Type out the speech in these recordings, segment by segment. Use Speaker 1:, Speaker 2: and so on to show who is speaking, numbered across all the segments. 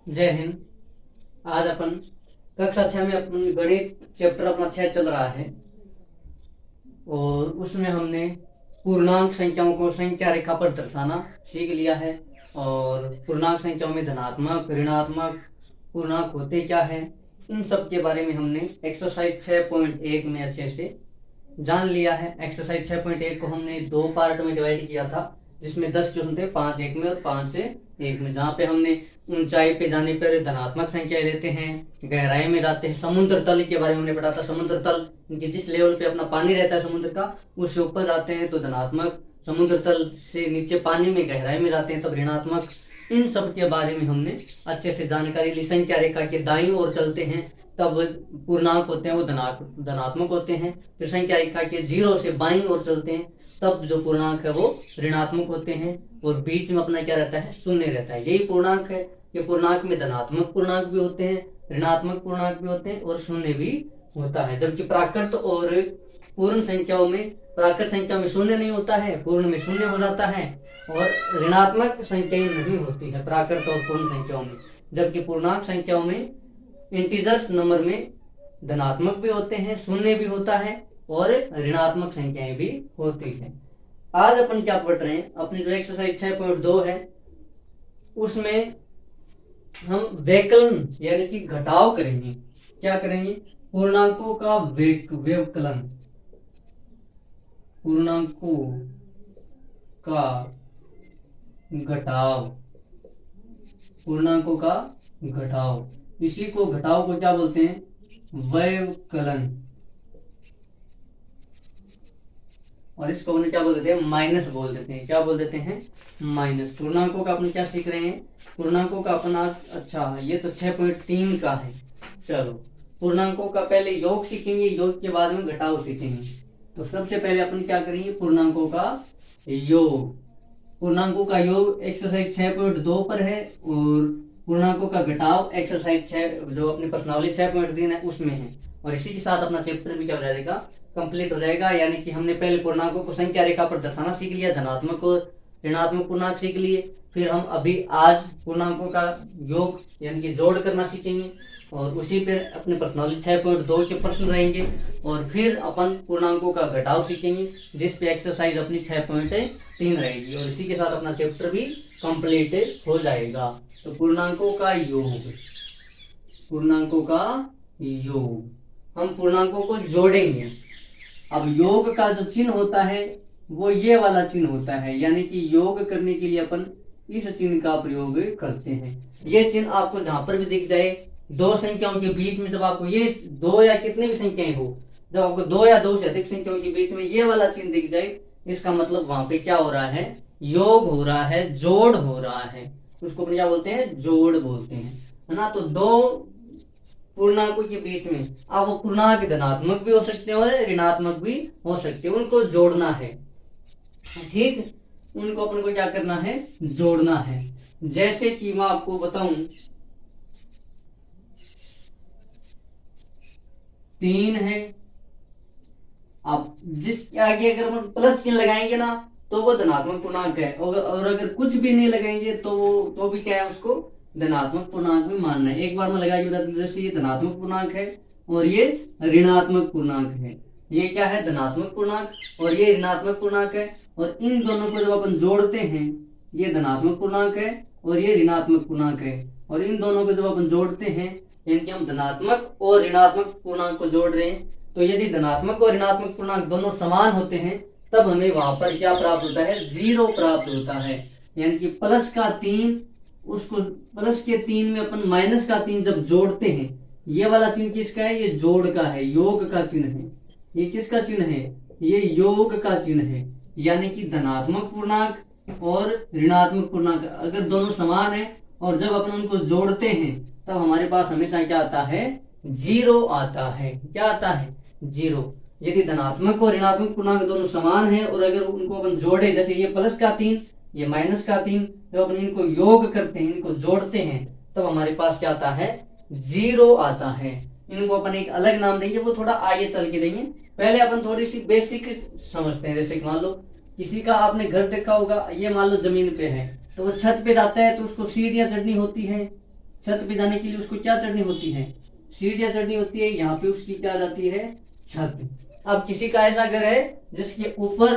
Speaker 1: जय हिंद। आज अपन कक्षा 6 में अपन गणित चैप्टर अपना 6 चल रहा है और उसमें हमने पूर्णांक संख्याओं को संख्या रेखा पर दर्शाना सीख लिया है। और पूर्णांक संख्याओं में धनात्मक ऋणात्मक पूर्णांक होते क्या है, इन सब के बारे में हमने एक्सरसाइज 6.1 में अच्छे से जान लिया है। एक्सरसाइज 6.1 को हमने 2 पार्ट में डिवाइड किया था, जिसमें 10 क्वेश्चन थे, 5 एक में और 5 एक में। जहाँ पे हमने ऊंचाई पे जाने पर धनात्मक संख्या लेते हैं, गहराई में जाते हैं, समुद्र तल के बारे में हमने पढ़ा था। समुद्र तल इनके जिस लेवल पे अपना पानी रहता है समुद्र का, उससे ऊपर जाते हैं तो धनात्मक, समुद्र तल से नीचे पानी में गहराई में जाते हैं तब ऋणात्मक। इन सब के बारे में हमने अच्छे से जानकारी ली। संख्या रेखा के दाईं ओर चलते हैं तब पूर्णांक होते हैं वो धनात्मक होते हैं। फिर संख्या रेखा के 0 से बाईं ओर चलते हैं तब जो पूर्णांक है वो ऋणात्मक होते हैं। और बीच में अपना क्या रहता है, शून्य रहता है। यही पूर्णांक है कि पूर्णांक में धनात्मक पूर्णांक भी होते हैं, ऋणात्मक पूर्णांक भी होते हैं और शून्य भी होता है। जबकि प्राकृत और पूर्ण संख्याओं में, प्राकृत संख्या में शून्य नहीं होता है, पूर्ण में शून्य हो जाता है और ऋणात्मक संख्याएं नहीं होती है प्राकृत और पूर्ण संख्याओं में। जबकि पूर्णांक संख्याओं में, इंटीजर्स नंबर में धनात्मक भी होते हैं, शून्य भी होता है और ऋणात्मक संख्याएं भी होती है। आज अपन क्या पढ़ रहे हैं, अपनी जो एक्सरसाइज 6.2 है उसमें हम व्यवकलन यानी कि घटाव करेंगे। क्या करेंगे, पूर्णांकों का व्यवकलन, पूर्णांकों का घटाव, पूर्णांकों का घटाव। इसी को घटाव को क्या बोलते हैं, व्यवकलन। और इसको अपने क्या बोल देते हैं, माइनस बोल देते हैं। क्या बोल देते हैं, माइनस। पूर्णांकों का अपन क्या सीख रहे हैं, पूर्णांकों का अपन आज, अच्छा ये तो 6.3 का है। चलो पूर्णांकों का पहले योग सीखेंगे, योग के बाद में घटाव सीखेंगे। तो सबसे पहले अपन क्या करेंगे, पूर्णांकों का योग। पूर्णांकों का योग एक्सरसाइज 6.2 पर है और पूर्णांकों का घटाव एक्सरसाइज 6 जो अपनी प्रश्नावली 6.3 है उसमें है। और इसी के साथ अपना चैप्टर भी क्या हो जाएगा, कंप्लीट हो जाएगा। यानी कि हमने पहले पूर्णांकों को संख्या रेखा पर दर्शाना सीख लिया, धनात्मक और ऋणात्मक पूर्णांक सीख लिए। फिर हम अभी आज पूर्णांकों का योग यानी कि जोड़ करना सीखेंगे और उसी पर अपने प्रश्नावली 6.2 के प्रश्न रहेंगे। और फिर अपन पूर्णांकों का घटाव सीखेंगे जिस पे एक्सरसाइज अपनी 6.3 रहेगी और इसी के साथ अपना चैप्टर भी कंप्लीट हो जाएगा। तो पूर्णांकों का योग, पूर्णांकों का योग, हम पूर्णांकों को जोड़ेंगे। अब योग का जो चिन्ह होता है वो ये वाला चिन्ह होता है, यानी कि योग करने के लिए अपन इस चिन्ह का प्रयोग करते हैं। ये चिन्ह आपको जहां पर भी दिख जाए, दो संख्याओं के बीच में, जब आपको ये दो या कितने भी संख्याएं हो, जब आपको दो या दो से अधिक संख्याओं के बीच में ये वाला चिन्ह दिख जाए, इसका मतलब वहां पे क्या हो रहा है, योग हो रहा है, जोड़ हो रहा है। उसको अपन क्या बोलते हैं, जोड़ बोलते हैं, है ना। तो दो पूर्णांकों के बीच में अब वो पूर्णांक धनात्मक भी हो सकते हैं और ऋणात्मक भी हो सकते हैं, उनको जोड़ना है। ठीक, उनको अपन को क्या करना है, जोड़ना है। जैसे कि मैं आपको बताऊं, 3 है, अब जिसके आगे अगर हम प्लस चिन्ह लगाएंगे ना तो वो धनात्मक पूर्णांक है, और अगर कुछ भी नहीं लगाएंगे तो भी क्या है, उसको धनात्मक पूर्णांक भी मानना है। एक बार में लगा के बता दूं, जैसे ये धनात्मक पूर्णांक है और ये ऋणात्मक पूर्णांक है। ये क्या है, धनात्मक पूर्णांक और ये ऋणात्मक पूर्णांक है। और इन दोनों को जब अपन जोड़ते हैं, ये धनात्मक पूर्णांक है और ये ऋणात्मक पूर्णांक है। और इन दोनों को जब अपन जोड़ते हैं, यानी कि हम धनात्मक और ऋणात्मक पूर्णांक को जोड़ रहे हैं, तो यदि धनात्मक और ऋणात्मक पूर्णांक दोनों समान होते हैं तब हमें वहां पर क्या प्राप्त होता है, 0 प्राप्त होता है। यानी कि प्लस का 3, उसको प्लस के 3 में अपन माइनस का 3 जब जोड़ते हैं, ये वाला चिन्ह किसका है, ये जोड़ का है, योग का चिन्ह है। ये किसका चिन्ह है, ये योग का चिन्ह है। यानी कि धनात्मक पूर्णांक और ऋणात्मक पूर्णांक अगर दोनों समान है और जब अपन उनको जोड़ते हैं तब हमारे पास हमेशा क्या आता है, 0 आता है। क्या आता है, 0। यदि धनात्मक और ऋणात्मक पूर्णांक दोनों समान है और अगर उनको अपन जोड़े, जैसे ये प्लस का 3, ये माइनस का 3, जब अपन इनको योग करते हैं, इनको जोड़ते हैं, तब हमारे पास क्या आता है, 0 आता है। इनको अपन एक अलग नाम देंगे, वो थोड़ा आगे चल के देंगे। पहले अपन थोड़ी सी बेसिक समझते हैं। जैसे मान लो किसी का आपने घर देखा होगा, ये मान लो जमीन पे है तो वो छत पे जाता है तो उसको सीढ़ियां चढ़नी होती है। छत पे जाने के लिए उसको क्या चढ़नी होती है? सीढ़ियां चढ़नी होती है। यहाँ पे उसकी क्या जाती है? छत। अब किसी का ऐसा घर है जिसके ऊपर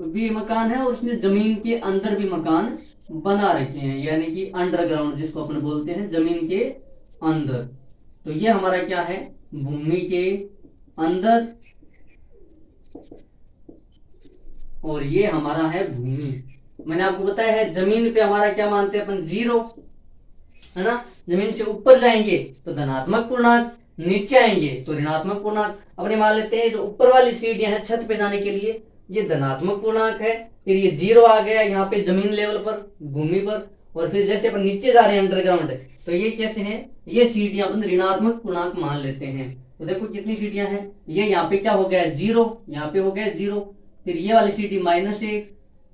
Speaker 1: भी मकान है और उसने जमीन के अंदर भी मकान बना रखे हैं, यानी कि अंडरग्राउंड जिसको अपन बोलते हैं, जमीन के अंदर। तो ये हमारा क्या है? भूमि के अंदर, और ये हमारा है भूमि। मैंने आपको बताया है जमीन पे हमारा क्या मानते हैं अपन? जीरो, है ना। जमीन से ऊपर जाएंगे तो धनात्मक पूर्णांक, नीचे आएंगे तो ऋणात्मक पूर्णांक। अपने मान लेते हैं जो ऊपर वाली सीढ़ियां हैं छत पे जाने के लिए, ये धनात्मक पूर्णांक है। फिर ये जीरो आ गया यहाँ पे जमीन लेवल पर, भूमि पर। और फिर जैसे अपन नीचे जा रहे हैं अंडरग्राउंड, तो ये कैसे है? ये सीढ़ियां अपन ऋणात्मक पूर्णांक मान लेते हैं। तो देखो कितनी सीढ़ियां हैं। ये यहाँ पे क्या हो गया? जीरो। यहाँ पे हो गया जीरो। फिर ये वाली सीढ़ी -1,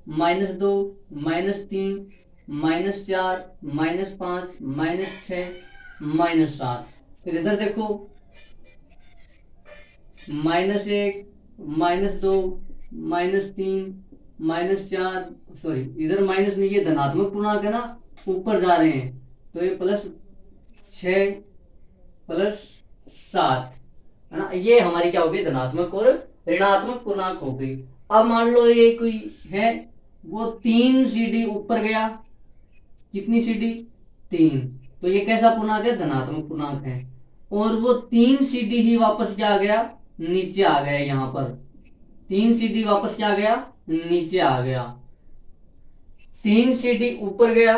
Speaker 1: -2, -3, -4, -5, -6, -7। फिर इधर देखो -1, -2, -3, -4, सॉरी इधर माइनस नहीं, ये धनात्मक पूर्णांक है ना, ऊपर जा रहे हैं तो ये +6 +7, है ना। ये हमारी क्या हो गई? धनात्मक और ऋणात्मक पूर्णांक हो गई। अब मान लो ये कोई है वो 3 सीढ़ी ऊपर गया। कितनी सीढ़ी? 3। तो ये कैसा पूर्णांक है? धनात्मक पूर्णांक है। और वो 3 सीढ़ी ही वापस क्या आ गया? नीचे आ गया। यहाँ पर 3 सीढ़ी वापस क्या आ गया? नीचे आ गया। 3 सीढ़ी ऊपर गया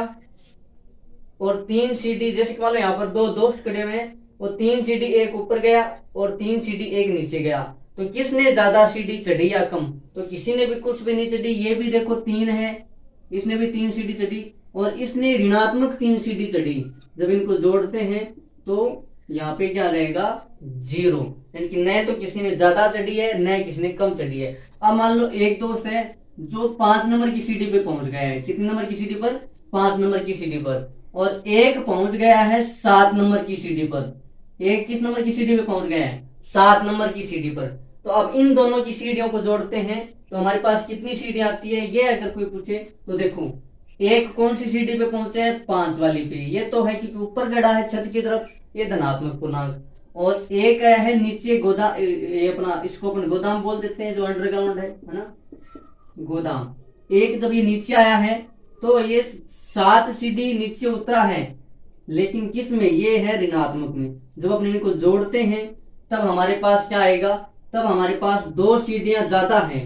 Speaker 1: और 3 सीढ़ी, जैसे मान लो यहाँ पर 2 दोस्त खड़े हुए हैं, वो 3 सीढ़ी एक ऊपर गया और 3 सीढ़ी एक नीचे गया। तो किसने ज्यादा सीढ़ी चढ़ी या कम? तो किसी ने भी कुछ भी नहीं चढ़ी। ये भी देखो 3 है, इसने भी 3 सीढ़ी चढ़ी और इसने ऋणात्मक 3 सीढ़ी चढ़ी। जब इनको जोड़ते हैं तो यहाँ पे क्या रहेगा? 0। यानी कि न तो किसी ने ज्यादा चढ़ी है न किसी ने कम चढ़ी है। अब मान लो एक दोस्त है जो 5 नंबर की सीढ़ी पे पहुंच गया है। कितने नंबर की सीढ़ी पर? 5 नंबर की सीढ़ी पर। और एक पहुंच गया है 7 नंबर की सीढ़ी पर। एक किस नंबर की सीढ़ी पे पहुंच गया है? 7 नंबर की सीढ़ी पर। तो अब इन दोनों की सीढ़ियों को जोड़ते हैं तो हमारे पास कितनी सीढ़ियां आती है? ये अगर कोई पूछे तो देखो, एक कौन सी सीढ़ी पे पहुंचा है? 5 वाली पे। ये तो है क्योंकि ऊपर चढ़ा है छत की तरफ, ये धनात्मक पूर्णांक। और एक है नीचे गोदाम, ये अपना इसको अपन गोदाम बोल देते हैं जो अंडरग्राउंड है ना, गोदाम। एक जब ये नीचे आया है तो ये 7 सीढ़ी नीचे उतरा है, लेकिन किस में? ये है ऋणात्मक में। जब अपने इनको जोड़ते हैं तब हमारे पास क्या आएगा? तब हमारे पास 2 सीढ़ियां ज्यादा है।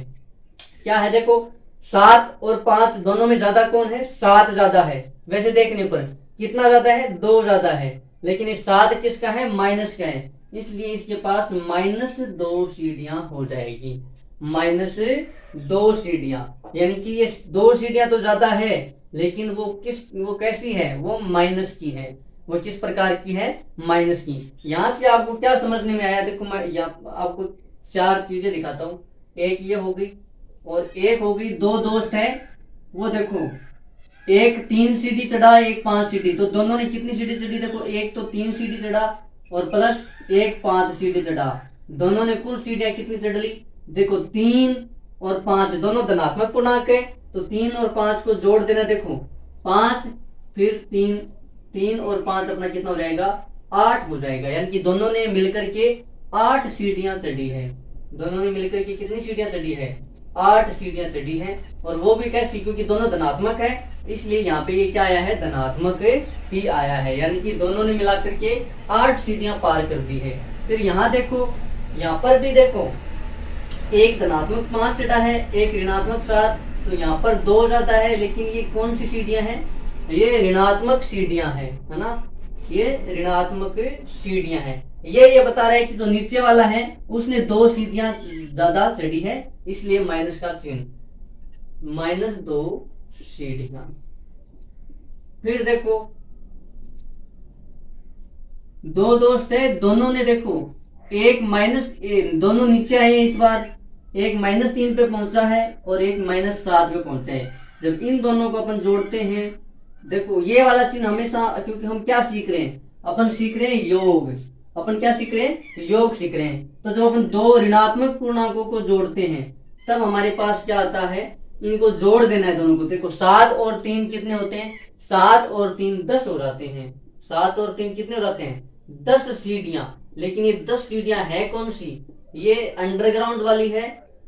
Speaker 1: क्या है? देखो 7 और 5 दोनों में ज्यादा कौन है? 7 ज्यादा है। वैसे देखने पर कितना ज्यादा है? 2 ज्यादा है। लेकिन ये 7 किसका है? माइनस का है, इसलिए इसके पास -2 सीढ़ियां हो जाएगी। -2 सीढ़ियां, यानी कि ये 2 सीढ़ियां तो ज्यादा है, लेकिन वो कैसी है? वो माइनस की है। वो किस प्रकार की है? माइनस की। यहां से आपको क्या समझने में आया? देखो मैं यहाँ आपको 4 चीजें दिखाता हूँ। एक ये हो गई और एक हो गई 2 दोस्त है, वो देखो एक 3 सीढ़ी चढ़ा, एक 5 सीढ़ी। तो दोनों ने कितनी सीढ़ी चढ़ी? देखो एक तो 3 सीढ़ी चढ़ा और प्लस एक 5 सीढ़ी चढ़ा। दोनों ने कुल सीढ़ियां कितनी चढ़ ली? देखो 3 और 5 दोनों धनात्मक पूर्णांक है, तो 3 और 5 को जोड़ देना। देखो 5 फिर 3 और 5 अपना कितना हो जाएगा? 8 हो जाएगा। यानी कि दोनों ने मिलकर के 8 सीढ़ियां चढ़ी है। दोनों ने मिलकर के कितनी सीढ़ियां चढ़ी है? 8 सीढ़ियां चढ़ी है। और वो भी कैसी? क्योंकि दोनों धनात्मक है, इसलिए यहाँ पे ये क्या आया है? धनात्मक ही आया है। यानी कि दोनों ने मिलाकर के 8 सीढ़ियां पार कर दी है। फिर यहाँ देखो, यहाँ पर भी देखो एक धनात्मक 5 चढ़ा है, एक ऋणात्मक 7, तो यहाँ पर 2 ज्यादा है। लेकिन ये कौन सी सीढ़ियां हैं? ये ऋणात्मक सीढ़ियां हैं, है ना। ये ऋणात्मक सीढ़ियां हैं। ये बता रहा है कि जो नीचे वाला है उसने 2 सीढ़ियां ज्यादा चढ़ी है, इसलिए माइनस का चिन्ह, -2 सीढ़ियां। फिर देखो 2 दोस्त है, दोनों ने देखो एक दोनों नीचे आए हैं इस बार। एक -3 पे पहुंचा है और एक -7 पे पहुंचा है। जब इन दोनों को अपन जोड़ते हैं, देखो ये वाला चिन्ह हमेशा, क्योंकि हम क्या सीख रहे हैं? अपन सीख रहे हैं योग। अपन क्या सीख रहे हैं? योग सीख रहे हैं। तो जब अपन 2 ऋणात्मक पूर्णांकों को जोड़ते हैं तब हमारे पास क्या आता है? इनको जोड़ देना है दोनों को। देखो 7 और 3 कितने होते हैं, 7 और 3 10 हो जाते हैं। 7 और 3 कितने हो जाते हैं, 10 सीढ़ियां। लेकिन ये 10 सीढ़ियां है कौन सी, ये अंडरग्राउंड वाली है,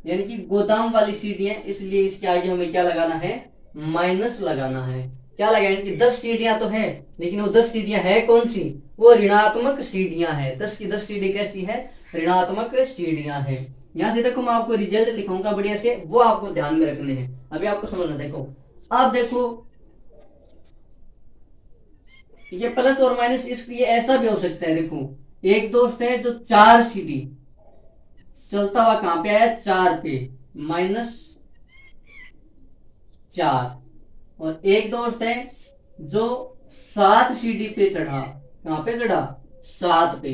Speaker 1: यानी कि गोदाम वाली सीढ़ियां, इसलिए इसके आगे हमें क्या लगाना है, माइनस लगाना है। क्या लगाएंगे, यानी कि 10 सीढ़ियां तो है, लेकिन वो 10 सीढ़ियां है कौन सी, वो ऋणात्मक सीढ़ियां है। 10 की 10 सीढ़ी कैसी है, ऋणात्मक सीढ़ियां है। यहाँ से देखो मैं आपको रिजल्ट लिखाऊंगा बढ़िया से, वो आपको ध्यान में रखने हैं। अभी आपको समझना, देखो आप देखो ये प्लस और माइनस, इसलिए ऐसा भी हो सकता है। देखो एक दोस्त है जो 4 सीढ़ी चलता हुआ कहां पे आया, 4 पे, -4। और एक दोस्त है जो 7 सीढ़ी पे चढ़ा, कहां पे चढ़ा, 7 पे,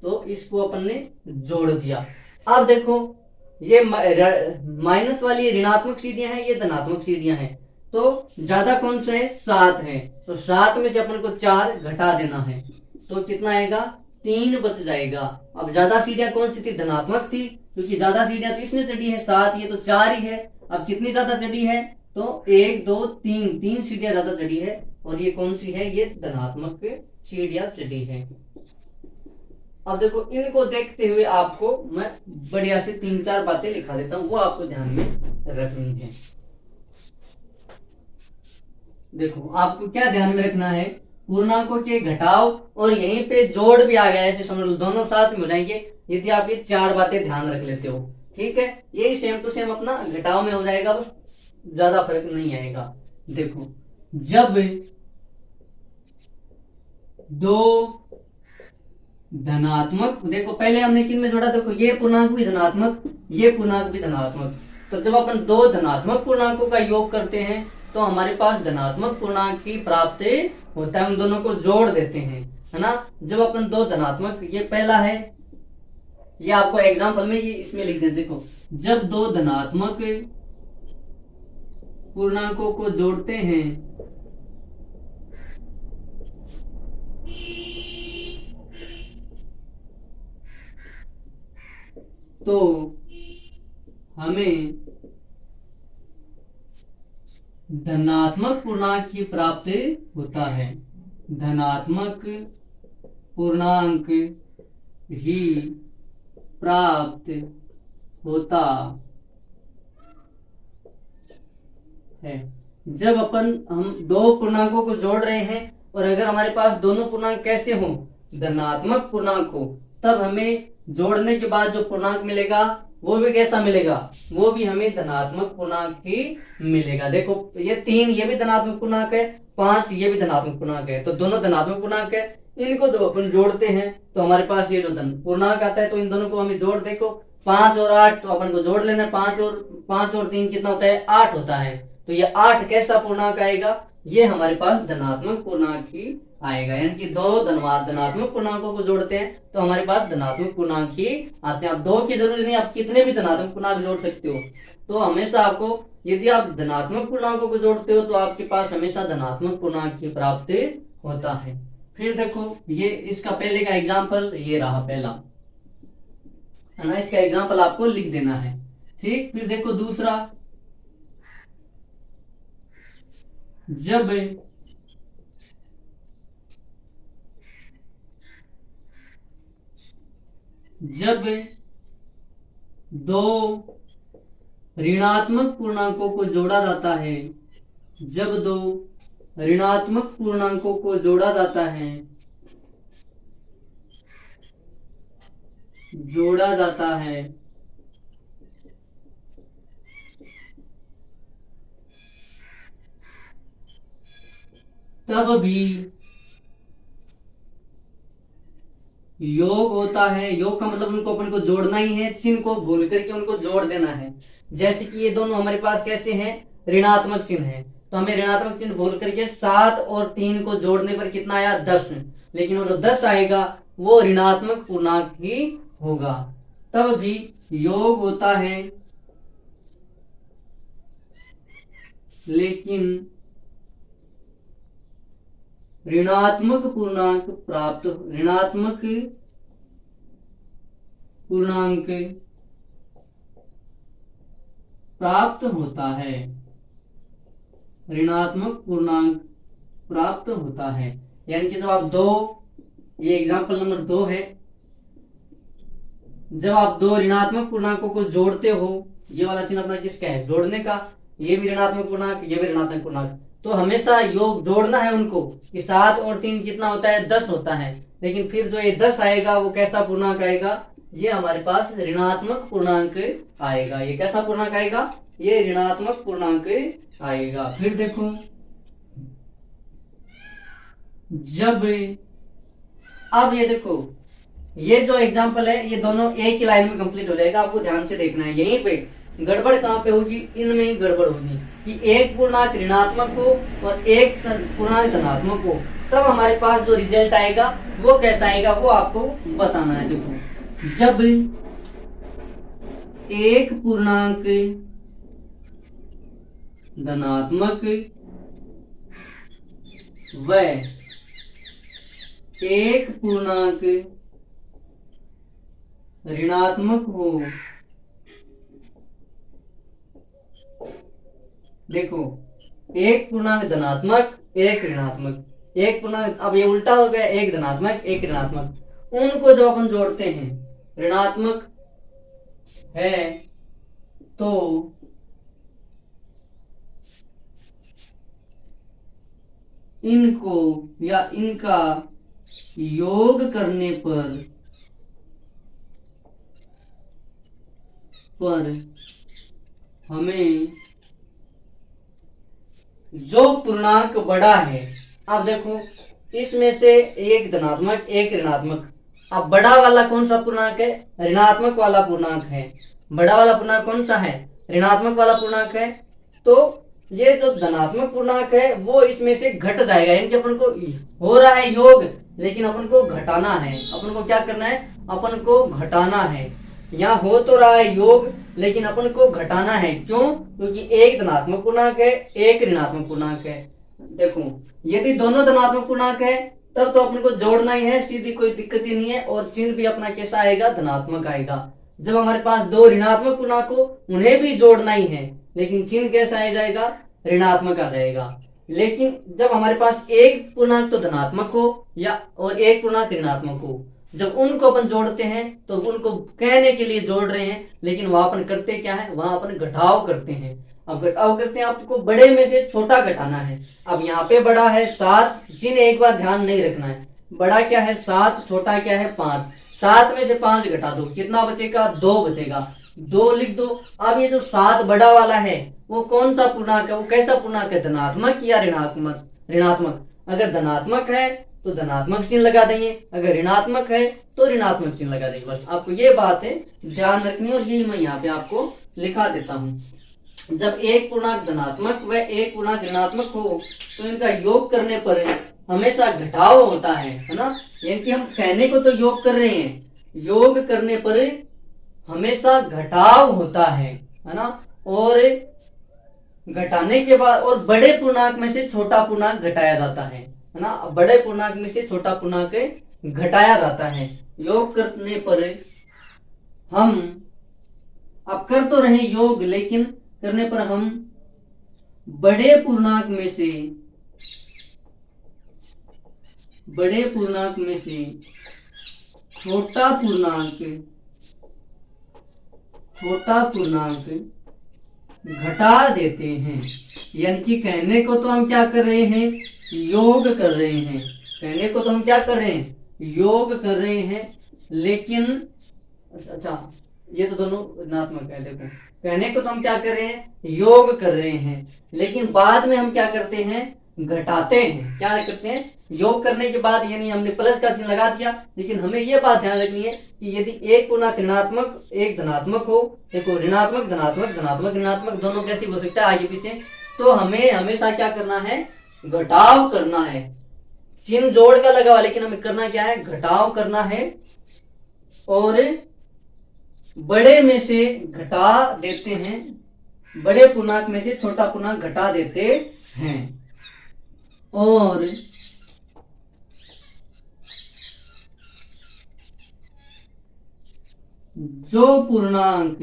Speaker 1: तो इसको अपन ने जोड़ दिया। अब देखो ये माइनस वाली ऋणात्मक सीढ़ियां हैं, ये धनात्मक सीढ़ियां हैं, तो ज्यादा कौन सा है, 7 है, तो 7 में से अपन को 4 घटा देना है, तो कितना आएगा, 3 बच जाएगा। अब ज्यादा सीढ़ियां कौन सी थी, धनात्मक थी, क्योंकि ज्यादा सीढ़ियां तो इसने चढ़ी है 7, ये तो 4 ही है। अब कितनी ज्यादा चढ़ी है, तो 1 2 3 3 सीढ़ियां ज्यादा चढ़ी है, और ये कौन सी है, ये धनात्मक सीढ़ियां चढ़ी है। अब देखो इनको देखते हुए आपको मैं बढ़िया से 3-4 बातें लिखा देता हूं, वो आपको ध्यान में रखनी है। देखो आपको क्या ध्यान में रखना है, पूर्णांकों के घटाव और यहीं पे जोड़ भी आ गया, ऐसे समझ लो दोनों साथ में हो जाएंगे, यदि आप ये 4 बातें ध्यान रख लेते हो। ठीक है, यही सेम टू सेम अपना घटाव में हो जाएगा, बस ज्यादा फर्क नहीं आएगा। देखो जब 2 धनात्मक, देखो पहले हमने किन में जोड़ा, देखो ये पूर्णांक भी धनात्मक, ये पूर्णांक भी धनात्मक, तो जब अपन 2 धनात्मक पूर्णांकों का योग करते हैं तो हमारे पास धनात्मक पूर्णांक ही प्राप्त होता है। उन दोनों को जोड़ देते हैं, है ना। जब अपन 2 धनात्मक, ये पहला है, ये आपको एग्जाम्पल में ये इसमें लिख देते, देखो जब 2 धनात्मक पूर्णांकों को जोड़ते हैं तो हमें धनात्मक पूर्णांक ही प्राप्त होता है, धनात्मक पूर्णांक ही प्राप्त होता है। जब अपन हम 2 पूर्णांकों को जोड़ रहे हैं और अगर हमारे पास दोनों पूर्णांक कैसे हों, धनात्मक पूर्णांक हो, तब हमें जोड़ने के बाद जो पूर्णांक मिलेगा वो भी कैसा मिलेगा, वो भी हमें धनात्मक पूर्णांक ही मिलेगा। देखो ये 3 ये भी धनात्मक पूर्णांक है, 5 ये भी धनात्मक पूर्णांक है, तो दोनों धनात्मक पूर्णांक है। इनको जब अपन जोड़ते हैं तो हमारे पास ये जो धन पूर्णांक आता है, तो इन दोनों को हमें जोड़, देखो 5 और 8, तो अपन को जोड़ लेना, 5 और 3 कितना होता है, 8 होता है। तो ये 8 कैसा पूर्णांक आएगा, ये हमारे पास धनात्मक पूर्णांक ही आएगा। यानी कि 2 धनात्मक पूर्णांकों को जोड़ते हैं तो हमारे पास धनात्मक पूर्णांक ही आते हैं। आप 2 की जरूरत नहीं, आप कितने भी धनात्मक पूर्णांक जोड़ सकते हो। तो हमेशा आपको, यदि आप धनात्मक पूर्णांकों को जोड़ते हो तो आपके पास हमेशा धनात्मक पूर्णांक ही प्राप्त होता है। फिर देखो ये इसका पहले का एग्जाम्पल ये रहा पहला, है ना, इसका एग्जाम्पल आपको लिख देना है। ठीक, फिर देखो दूसरा, जब 2 ऋणात्मक पूर्णांकों को जोड़ा जाता है, जब 2 ऋणात्मक पूर्णांकों को जोड़ा जाता है, तब भी योग होता है। योग का मतलब उनको अपन को जोड़ना ही है, चिन्ह को भूल करके उनको जोड़ देना है। जैसे कि ये दोनों हमारे पास कैसे हैं, ऋणात्मक चिन्ह है, तो हमें ऋणात्मक चिन्ह भूल करके 7 और 3 को जोड़ने पर कितना आया, 10, लेकिन वो जो 10 आएगा वो ऋणात्मक पूर्णांक ही होगा। तब भी योग होता है, लेकिन ऋणात्मक पूर्णांक प्राप्त होता है, ऋणात्मक पूर्णांक प्राप्त होता है। यानी कि जब आप दो, ये एग्जांपल नंबर 2 है, जब आप दो ऋणात्मक पूर्णांकों को जोड़ते हो, ये वाला चिन्ह अपना किसका है, जोड़ने का, ये भी ऋणात्मक पूर्णांक, ये भी ऋणात्मक पूर्णांक, तो हमेशा योग जोड़ना है उनको कि 7 और 3 कितना होता है, 10 होता है। लेकिन फिर जो ये 10 आएगा वो कैसा पूर्णांक आएगा, ये हमारे पास ऋणात्मक पूर्णांक आएगा। ये कैसा पूर्णांक आएगा, ये ऋणात्मक पूर्णांक आएगा। फिर देखो, जब, अब ये देखो, ये जो एग्जाम्पल है ये दोनों एक ही लाइन में कंप्लीट हो जाएगा। आपको ध्यान से देखना है, यहीं पे गड़बड़ कहाँ पे होगी, इनमें ही गड़बड़ होगी कि एक पूर्णांक ऋणात्मक हो और एक पूर्णांक धनात्मक हो, तब हमारे पास जो रिजल्ट आएगा वो कैसा आएगा, वो आपको बताना है। देखो, जब एक पूर्णांक धनात्मक व एक पूर्णांक ऋणात्मक हो, देखो एक पूर्णांक धनात्मक एक ऋणात्मक, एक पूर्णांक, अब ये उल्टा हो गया, एक धनात्मक एक ऋणात्मक, उनको जब अपन जोड़ते हैं, ऋणात्मक है तो इनको या इनका योग करने पर हमें जो पूर्णांक बड़ा है, अब देखो इसमें से एक धनात्मक एक ऋणात्मक, अब बड़ा वाला कौन सा पूर्णांक है, ऋणात्मक वाला पूर्णांक है। बड़ा वाला पूर्णांक कौन सा है, ऋणात्मक वाला पूर्णांक है। तो ये जो धनात्मक पूर्णांक है वो इसमें से घट जाएगा, यानी कि अपन को हो रहा है योग, लेकिन अपन को घटाना है। अपन को क्या करना है, अपन को घटाना है। यहाँ हो तो रहा है योग, लेकिन अपन को घटाना है। क्यों, क्योंकि एक धनात्मक पूर्णांक है एक ऋणात्मक पूर्णांक है। देखो, यदि दोनों धनात्मक पूर्णांक है तब तो अपन को जोड़ना ही है, सीधी कोई दिक्कत ही नहीं है, और चिन्ह भी अपना कैसा आएगा, धनात्मक आएगा। जब हमारे पास दो ऋणात्मक पूर्णांक हो, उन्हें भी जोड़ना ही है, लेकिन चिन्ह कैसा आ जाएगा, ऋणात्मक आ जाएगा। लेकिन जब हमारे पास एक पूर्णांक तो धनात्मक हो या और एक पूर्णांक ऋणात्मक हो, जब उनको अपन जोड़ते हैं तो उनको कहने के लिए जोड़ रहे हैं, लेकिन वहां अपन करते क्या है, वहां अपन घटाव करते हैं। अब घटाव करते हैं, आपको बड़े में से छोटा घटाना है। अब यहाँ पे बड़ा है 7, जिन्हें एक बार ध्यान नहीं रखना है, बड़ा क्या है 7, छोटा क्या है 5। 7 में से 5 घटा दो, कितना बचेगा, 2 बचेगा, 2 लिख दो। अब ये जो 7 बड़ा वाला है वो कौन सा पूर्णांक है, वो कैसा पूर्णांक है, धनात्मक या ऋणात्मक, ऋणात्मक। अगर धनात्मक है तो धनात्मक चिन्ह लगा देंगे, अगर ऋणात्मक है तो ऋणात्मक चिन्ह लगा देंगे। बस आपको ये बातें ध्यान रखनी है, और यही मैं यहाँ पे आपको लिखा देता हूँ। जब एक पूर्णांक धनात्मक व एक पूर्णांक ऋणात्मक हो तो इनका योग करने पर हमेशा घटाव होता है ना। यानी कि हम कहने को तो योग कर रहे हैं, योग करने पर हमेशा घटाव होता है ना। और घटाने के बाद और बड़े पूर्णांक में से छोटा पूर्णांक घटाया जाता है ना। बड़े पूर्णांक में से छोटा पूर्णांक घटाया जाता है। योग करने पर हम, अब कर तो रहे योग, लेकिन करने पर हम बड़े पूर्णांक में से छोटा पूर्णांक घटा देते हैं। यानी कि कहने को तो हम क्या कर रहे हैं, योग कर रहे हैं, कहने को तो हम क्या कर रहे हैं, योग कर रहे हैं, लेकिन अच्छा ये तो दोनों ऋणात्मक है। देखो, कहने को तो हम क्या कर रहे हैं, योग कर रहे हैं, लेकिन बाद में हम क्या करते हैं, घटाते हैं। क्या करते हैं, योग करने के बाद, यानी हमने प्लस का चिन्ह लगा दिया, लेकिन हमें यह बात ध्यान रखनी है कि यदि एक पूर्णांक ऋणात्मक एक धनात्मक हो, देखो ऋणात्मक धनात्मक धनात्मक ऋणात्मक दोनों कैसे हो सकता है आगे पीछे, तो हमें हमेशा क्या करना है, घटाव करना है। चिन्ह जोड़ का लगा हुआ, लेकिन हमें करना क्या है, घटाव करना है, और बड़े में से घटा देते हैं, बड़े पूर्णांक में से छोटा पूर्णांक घटा देते हैं। और जो पूर्णांक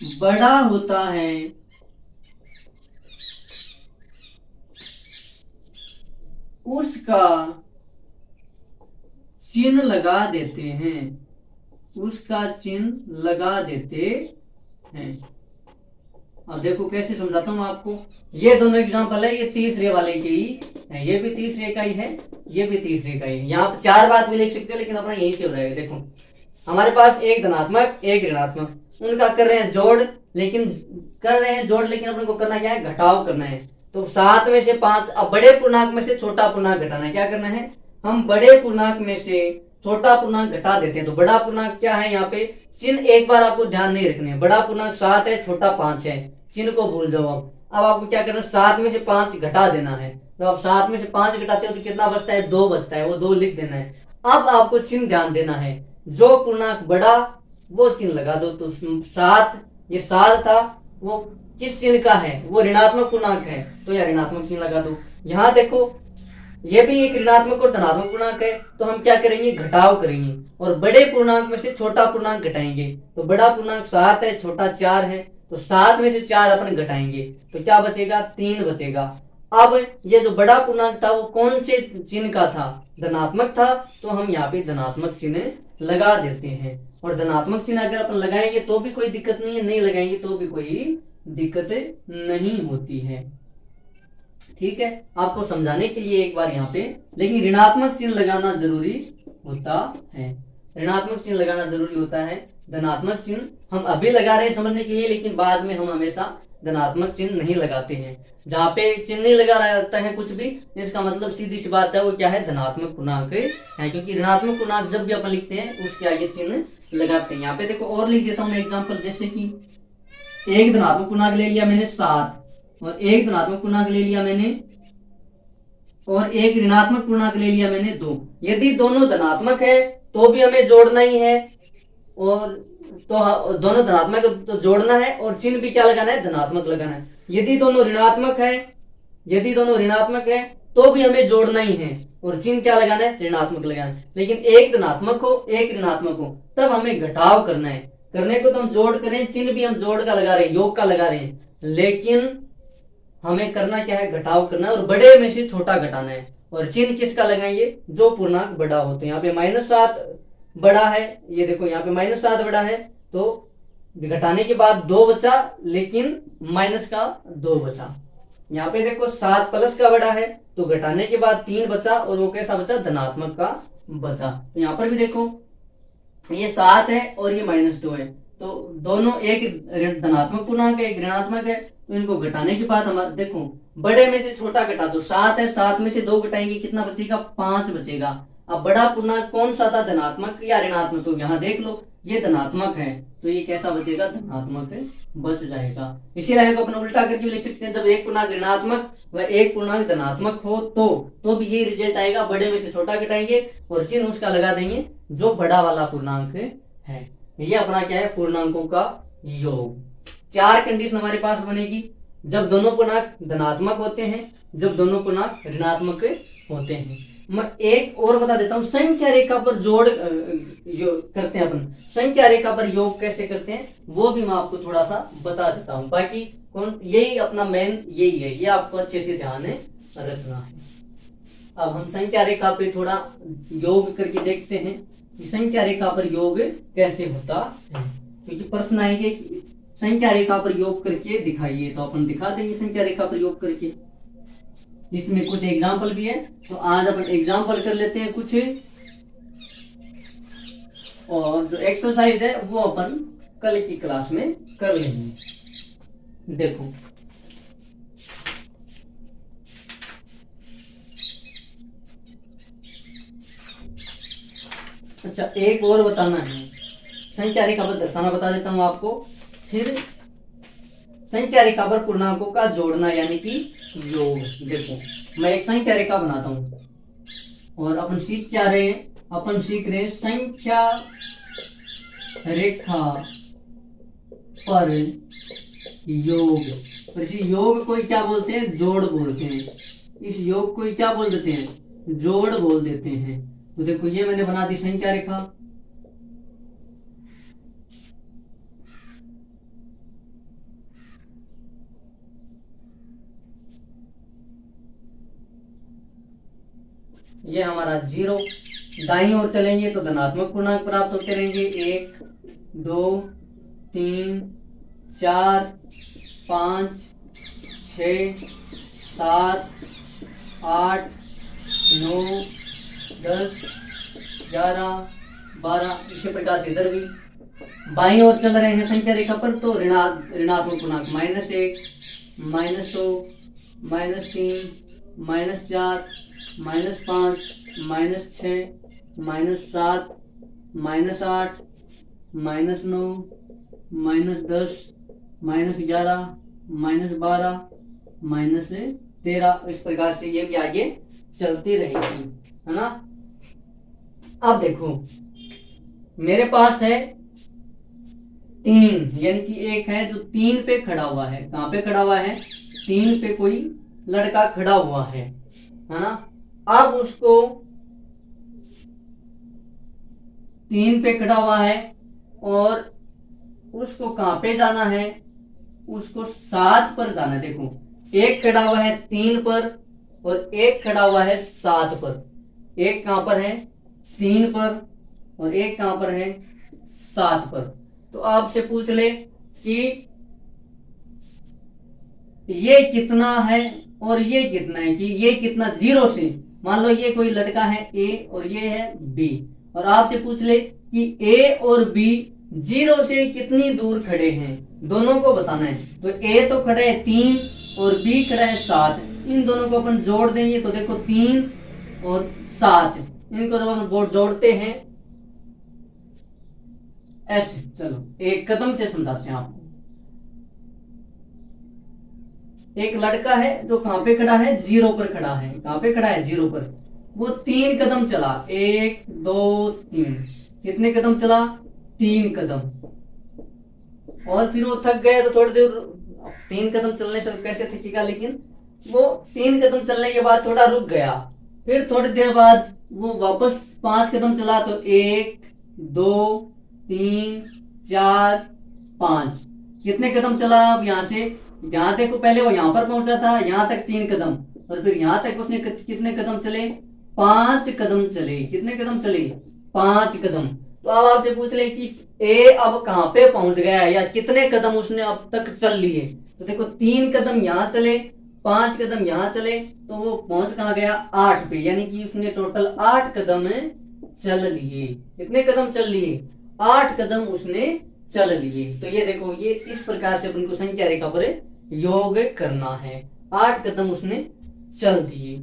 Speaker 1: बड़ा होता है उसका चिन्ह लगा देते हैं, उसका चिन्ह लगा देते हैं। अब देखो कैसे समझाता हूं आपको। ये दोनों एग्जांपल है, ये तीसरे वाले के ही है, ये भी तीसरे का ही है, ये भी तीसरे का ही है। यहाँ पर चार बात भी लिख सकते हो, लेकिन अपना यही चल रहा है। देखो हमारे पास एक धनात्मक एक ऋणात्मक, उनका कर रहे हैं जोड़, लेकिन अपन को करना क्या है, घटाव करना है। तो 7 में से 5, अब बड़े पूर्णांक में से छोटा पूर्णांक घटाना है। क्या करना है, हम बड़े पूर्णांक में से छोटा पूर्णांक घटा देते हैं। तो बड़ा पूर्णांक क्या है, यहाँ पे चिन्ह एक बार आपको ध्यान नहीं रखने हैं। बड़ा पूर्णांक 7 है, छोटा 5 है, चिन्ह को भूल जाओ। अब आपको क्या करना है, 7 में से 5 घटा देना है। तो आप 7 में से 5 घटाते हो तो कितना बचता है, 2 बचता है, वो 2 लिख देना है। अब आपको चिन्ह ध्यान देना है, जो पूर्णांक बड़ा वो चिन्ह लगा दो। तो 7, ये 7 था, वो किस चिन्ह का है, वो ऋणात्मक पूर्णांक है, तो यह ऋणात्मक चिन्ह लगा दो। यहाँ देखो ये भी एक ऋणात्मक और धनात्मक पूर्णांक है, तो हम क्या करेंगे, घटाव करेंगे और बड़े पूर्णांक में से छोटा पूर्णांक घटाएंगे। तो बड़ा पूर्णांक 7 है, छोटा 4 है, तो 7 में से 4 अपन घटाएंगे तो क्या बचेगा, 3 बचेगा। अब ये जो बड़ा पूर्णांक था वो कौन से चिन्ह का था, धनात्मक था, तो हम यहाँ पे धनात्मक चिन्ह लगा देते हैं। और धनात्मक चिन्ह अगर अपन लगाएंगे तो भी कोई दिक्कत नहीं है, नहीं लगाएंगे तो भी कोई दिक्कत नहीं होती है। ठीक है, आपको समझाने के लिए एक बार यहाँ पे, लेकिन ऋणात्मक चिन्ह लगाना जरूरी होता है, ऋणात्मक चिन्ह लगाना जरूरी होता है। धनात्मक चिन्ह हम अभी लगा रहे हैं समझने के लिए, लेकिन बाद में हम हमेशा धनात्मक चिन्ह नहीं लगाते हैं। जहाँ पे चिन्ह नहीं लगा रहता है कुछ भी, इसका मतलब सीधी सी बात है वो क्या है, धनात्मक पूर्णांक है, क्योंकि ऋणात्मक पूर्णांक जब भी अपन लिखते हैं उसके आगे चिन्ह लगाते हैं। यहाँ पे देखो और लिख देता हूँ मैं एग्जाम्पल, जैसे कि एक धनात्मक पूर्णांक ले लिया मैंने 7, और एक धनात्मक पूर्णांक ले लिया मैंने, और एक ऋणात्मक पूर्णांक ले लिया मैंने 2। यदि दोनों धनात्मक है तो भी हमें जोड़ना ही है, और तो दोनों धनात्मक तो जोड़ना है, और चिन्ह भी क्या लगाना है, धनात्मक लगाना है। यदि दोनों ऋणात्मक है तो भी हमें जोड़ना ही है, और चिन्ह क्या लगाना है, ऋणात्मक लगाना है। लेकिन एक धनात्मक हो एक ऋणात्मक हो तब हमें घटाव करना है। करने को तो हम जोड़ करें, चिन्ह भी हम जोड़ का लगा रहे हैं, योग का लगा रहे हैं, लेकिन हमें करना क्या है, घटाव करना है, और बड़े में से छोटा घटाना है। और चिन्ह किसका लगाएंगे, जो पूर्णांक बड़ा हो। तो यहाँ पे -7 बड़ा है, ये देखो यहाँ पे -7 बड़ा है, तो घटाने के बाद 2 बचा, लेकिन माइनस का 2 बचा। यहाँ पे देखो 7 प्लस का बड़ा है, तो घटाने के बाद 3 बचा, और वो कैसा बचा, धनात्मक का बचा। तो यहाँ पर भी देखो ये 7 है और ये -2 है, तो दोनों एक धनात्मक पूर्णांक है एक ऋणात्मक है, तो इनको घटाने के बाद हमारे देखो बड़े में से छोटा घटा दो, 7 है, 7 में से 2 घटाएंगे कितना बचेगा, 5 बचेगा। अब बड़ा पूर्णांक कौन सा था, धनात्मक या ऋणात्मक, तो यहाँ देख लो ये धनात्मक है, तो ये कैसा बचेगा, धनात्मक बच जाएगा। इसी लाइन को अपन उल्टा करके भी लिख सकते हैं, जब एक पूर्णांक ऋणात्मक व एक पूर्णांक धनात्मक हो तो भी ये रिजल्ट आएगा, बड़े में से छोटा घटाएंगे और चिन्ह उसका लगा देंगे जो बड़ा वाला पूर्णांक है। ये अपना क्या है, पूर्णांकों का योग। 4 कंडीशन हमारे पास बनेगी, जब दोनों पूर्णांक धनात्मक होते हैं, जब दोनों पूर्णांक ऋणात्मक होते हैं। मैं एक और बता देता हूँ, संख्या रेखा पर जोड़ करते हैं अपन, संख्या रेखा पर योग कैसे करते हैं वो भी मैं आपको थोड़ा सा बता देता हूँ। बाकी यही अपना मेन यही है, ये आपको अच्छे से ध्यान रखना है। अब हम संख्या रेखा पे थोड़ा योग करके देखते हैं कि संख्या रेखा पर योग कैसे होता है, क्योंकि प्रश्न आएंगे संख्या रेखा पर योग करके दिखाइए, तो अपन दिखा देंगे संख्या रेखा पर योग करके। इसमें कुछ एग्जाम्पल भी है, तो आज अपन एग्जाम्पल कर लेते हैं कुछ, और जो एक्सरसाइज है वो अपन कल की क्लास में कर लेंगे। देखो अच्छा, एक और बताना है, संख्या रेखा पर दर्शाना बता देता हूं आपको। फिर संख्या रेखा पर पूर्णांकों का जोड़ना यानी कि योग। देखो मैं एक संख्या रेखा बनाता हूं और अपन सीख क्या रहे हैं, अपन सीख रहे हैं संख्या रेखा पर योग। और इसी योग को क्या बोलते हैं, जोड़ बोलते हैं। इस योग को क्या बोल देते हैं, जोड़ बोल देते हैं। तो देखो ये मैंने बना दी संख्या रेखा, ये हमारा 0। दाईं ओर चलेंगे तो धनात्मक पूर्णांक प्राप्त होते रहेंगे। 1 2 3 4 5 6 7 8 9 10 11 12। इसी प्रकार से इधर भी बाईं ओर चल रहे हैं संख्या रेखा पर तो ऋणात्मक पूर्णांक -1 -2 -3 -4 -5 -6 -7 -8 -9 -10 -11 -12 -13। इस प्रकार से ये भी आगे चलती रहेगी, है ना। अब देखो मेरे पास है 3, यानी कि एक है जो 3 पे खड़ा हुआ है। कहां पे खड़ा हुआ है? 3 पे कोई लड़का खड़ा हुआ है ना। अब उसको 3 पे खड़ा हुआ है और उसको कहां पे जाना है? उसको 7 पर जाना है। देखो एक खड़ा हुआ है 3 पर और एक खड़ा हुआ है 7 पर। एक कहां पर है? 3 पर और एक कहां पर है? 7 पर। तो आपसे पूछ ले कि ये कितना है और ये कितना है, कि ये कितना 0 से, मान लो ये कोई लड़का है ए और ये है बी, और आपसे पूछ ले कि ए और बी 0 से कितनी दूर खड़े हैं, दोनों को बताना है। तो ए तो खड़ा है 3 और बी खड़ा है 7। इन दोनों को अपन जोड़ देंगे तो देखो 3 और 7, इनको जब हम जोड़ते हैं ऐसे। चलो एक कदम से समझाते हैं आपको। एक लड़का है जो कहां पे खड़ा है? 0 पर खड़ा है। कहां पे खड़ा है? 0 पर। वो 3 कदम चला, 1 2 3। कितने कदम चला? 3 कदम। और फिर वो थक गया तो थोड़ी देर, 3 कदम चलने से कैसे थकेगा, लेकिन वो 3 कदम चलने के बाद थोड़ा रुक गया। फिर थोड़ी देर बाद वो वापस 5 कदम चला तो 1 2 3 4 5। कितने कदम चला? अब यहां से यहां देखो, पहले वो यहां पर पहुंचा था, यहां तक 3 कदम, और फिर यहां तक उसने कितने कदम चले? 5 कदम चले। कितने कदम चले? 5 कदम। तो अब आपसे पूछ ले कि ए अब कहां पे पहुंच गया है, या कितने कदम उसने अब तक चल लिए। तो देखो 3 कदम यहां चले, 5 कदम यहां चले, तो वो पहुंच कहां गया? 8 पे, यानी कि उसने टोटल 8 कदम चल लिए। कितने कदम चल लिए? 8 कदम उसने चल लिए। तो ये देखो, ये इस प्रकार से अपन को संख्या रेखा पर योग करना है। 8 कदम उसने चल दिए।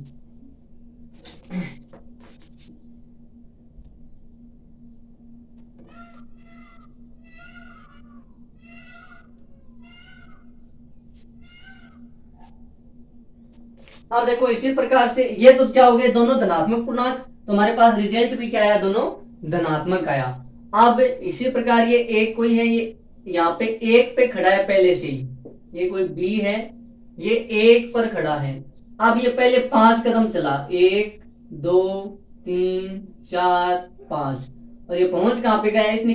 Speaker 1: अब देखो इसी प्रकार से ये तो क्या हो गए? दोनों धनात्मक पूर्णांक। तो हमारे पास रिजल्ट भी क्या आया? दोनों धनात्मक आया। अब इसी प्रकार ये एक कोई है, ये यहाँ पे 1 पे खड़ा है पहले से ही, ये कोई बी है, ये 1 पर खड़ा है। अब ये पहले 5 कदम चला, 1 2 3 4 5, और ये पहुंच कहां पे गया? इसने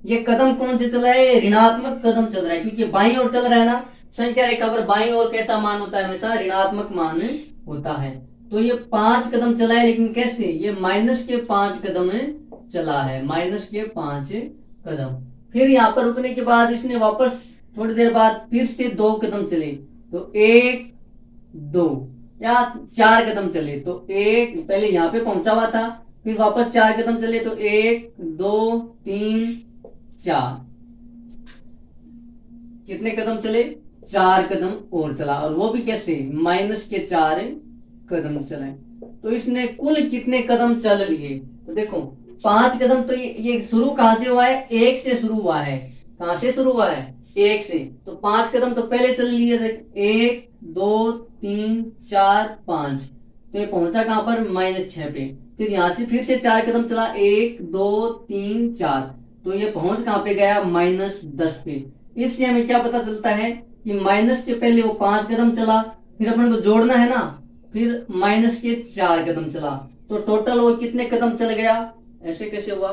Speaker 1: ये कदम कौन से चला है? ऋणात्मक कदम चल रहा है, क्योंकि बाईं ओर चल रहा है ना। संख्या रेखा पर बाईं ओर कैसा मान होता है? हमेशा ऋणात्मक मान होता है। तो ये 5 कदम चला है, लेकिन कैसे? ये माइनस के 5 कदम चला है, माइनस के 5 कदम। फिर यहाँ पर रुकने के बाद इसने वापस थोड़ी देर बाद फिर से 2 कदम चले, तो 1 2 या 4 कदम चले, तो एक पहले यहाँ पे पहुंचा हुआ था, फिर वापस 4 कदम चले, तो 1 2 3 4। कितने कदम चले? 4 कदम और चला, और वो भी कैसे? माइनस के 4 कदम चले। तो इसने कुल कितने कदम चल लिए? तो देखो 5 कदम, तो ये शुरू कहां से हुआ है? 1 से शुरू हुआ है। कहां से शुरू हुआ है? 1 से। तो 5 कदम तो पहले चल लिए थे, 1 2 3 4 5। तो ये पहुंचा कहां पर? -6 पे। फिर यहां से फिर से 4 कदम चला, 1 2 3 4। तो ये पहुंच कहां पे गया? -10 पे। इससे हमें क्या पता चलता है कि माइनस के पहले वो 5 कदम चला, फिर अपन को जोड़ना है ना, फिर माइनस के 4 कदम चला, तो टोटल वो कितने कदम चल गया? ऐसे कैसे हुआ?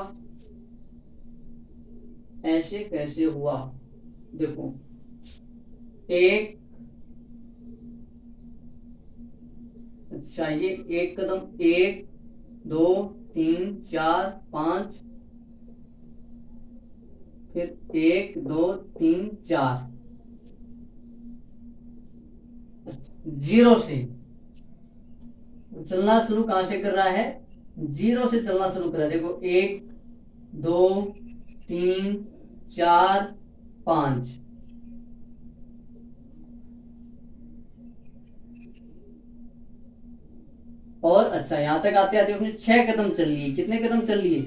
Speaker 1: ऐसे कैसे हुआ? देखो 1 अच्छा, ये एक कदम, 1 2 3 4 5, फिर 1 2 3 4, 0 से चलना शुरू कहां से कर रहा है? 0 से चलना शुरू कर रहा है। देखो 1 2 3 4 5, और अच्छा यहां तक आते आते उसने 6 कदम चल लिए। कितने कदम चल लिए?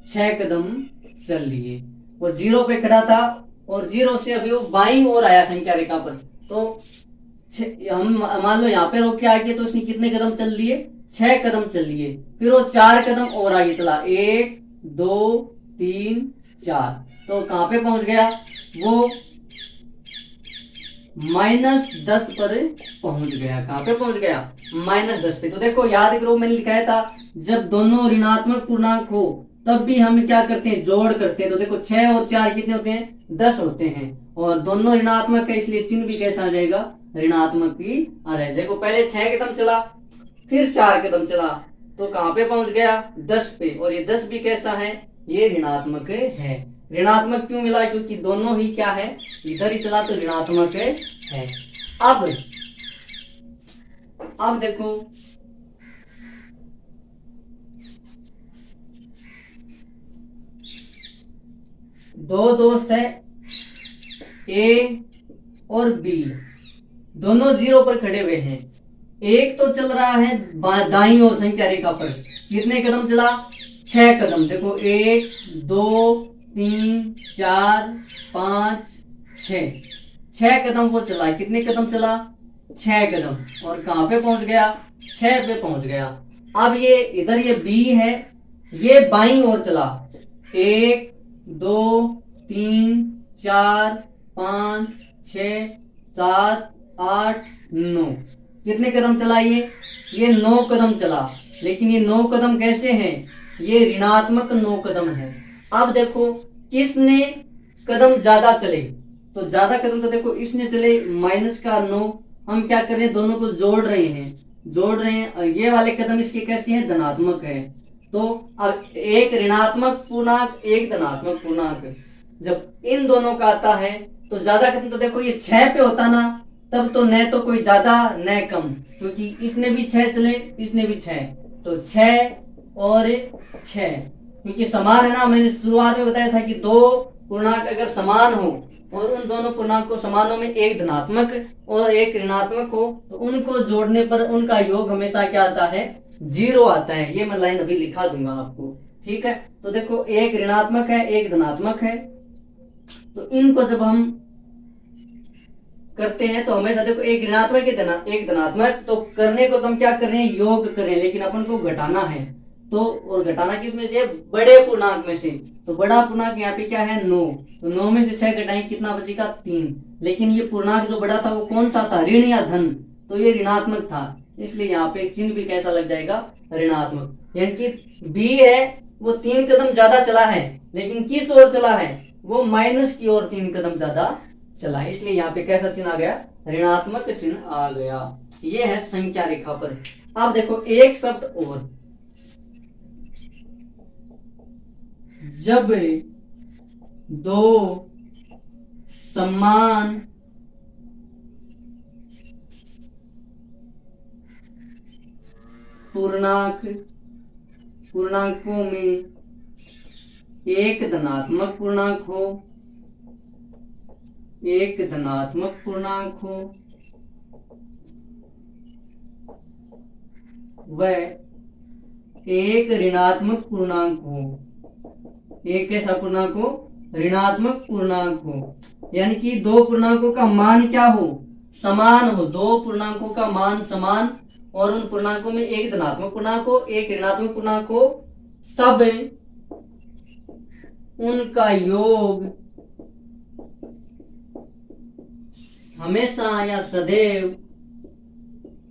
Speaker 1: 6 कदम चल लिए। वो 0 पे खड़ा था और 0 से अभी वो बाईं ओर आया संख्या रेखा पर। तो हम मान लो यहाँ पे रोक के आ गए, तो उसने कितने कदम चल लिए? 6 कदम चल लिए। फिर वो 4 कदम और आगे चला, 1 2 3 4, तो कहां पे पहुंच गया? वो -10 पर पहुंच गया। कहां पे पहुंच गया? -10 पे। तो देखो याद करो, मैंने लिखाया था जब दोनों ऋणात्मक पूर्णांक हो तब भी हम क्या करते हैं? जोड़ करते हैं। तो देखो 6 और 4 कितने होते हैं? 10 होते हैं, और दोनों ऋणात्मक है, इसलिए चिन्ह भी कैसा आ जाएगा? ऋणात्मक ही आ जाएगा। देखो पहले 6 कदम चला, फिर 4 कदम चला, तो कहां पे पहुंच गया? 10 पे। और ये 10 भी कैसा है? ये ऋणात्मक है। ऋणात्मक क्यों मिला? क्योंकि दोनों ही क्या है? इधर ही चला तो ऋणात्मक है। अब देखो दो दोस्त है, ए और बी, दोनों 0 पर खड़े हुए हैं। एक तो चल रहा है दाईं ओर संख्या रेखा पर। कितने कदम चला? 6 कदम। देखो 1 2 3 4 5 6 कदम वो चला। कितने कदम चला? 6 कदम। और कहां पे पहुंच गया? 6 पे पहुंच गया। अब ये इधर ये बी है, ये बाईं ओर चला, 1 2 3 4 5 6 7 8 9, कितने कदम चला? ये 9 कदम चला। लेकिन ये 9 कदम कैसे हैं? ये ऋणात्मक 9 कदम है। अब देखो किसने कदम ज्यादा चले? तो ज्यादा कदम तो देखो इसने चले, -9। हम क्या कर रहे हैं? दोनों को जोड़ रहे हैं। ये वाले कदम इसके कैसे हैं? धनात्मक है। तो अब एक ऋणात्मक पूर्णांक, एक धनात्मक पूर्णांक, जब इन दोनों का आता है तो ज्यादा कदम तो देखो ये 6 पे होता ना, तब तो न तो कोई ज्यादा न कम, क्योंकि इसने भी 6 चले, इसने भी 6, तो 6 और 6, क्योंकि समान है ना। मैंने शुरुआत में बताया था कि दो पूर्णांक अगर समान हो और उन दोनों पूर्णांक को समानों में एक धनात्मक और एक ऋणात्मक हो, तो उनको जोड़ने पर उनका योग हमेशा क्या आता है? 0 आता है। ये मैं लाइन अभी लिखा दूंगा आपको, ठीक है। तो देखो एक ऋणात्मक है, एक धनात्मक है, तो इनको जब हम करते हैं तो हमेशा देखो एक ऋणात्मक एक धनात्मक, तो करने को तो हम क्या कर रहे हैं? योग कर रहे हैं, लेकिन अपन को घटाना है। तो और घटाना किस में से? बड़े पूर्णांक में से। तो बड़ा पूर्णांक यहाँ पे क्या है? 9। तो 9 में से 6 घटाएं, कितना बचेगा? 3। लेकिन ये पूर्णांक जो बड़ा था वो कौन सा था? ऋण या धन? तो ये ऋणात्मक था, इसलिए यहाँ पे चिन्ह भी कैसा लग जाएगा? ऋणात्मक। यानी कि बी है वो 3 कदम ज्यादा चला है, लेकिन किस ओर चला है? वो माइनस की ओर 3 कदम ज्यादा चला, इसलिए यहाँ पे कैसा चिन्ह आ गया? ऋणात्मक चिन्ह आ गया। ये है संख्या रेखा पर। अब देखो एक शब्द और, जब दो समान पूर्णांकों में एक धनात्मक पूर्णांक हो, एक धनात्मक पूर्णांक हो, वह एक ऋणात्मक पूर्णांक हो। एक कैसा पूर्णांक हो? ऋणात्मक पूर्णांक हो। यानी कि दो पूर्णांकों का मान क्या हो? समान हो। दो पूर्णांकों का मान समान, और उन पूर्णांकों में एक धनात्मक पूर्णांक हो, एक ऋणात्मक पूर्णांक हो, तब उनका योग हमेशा या सदैव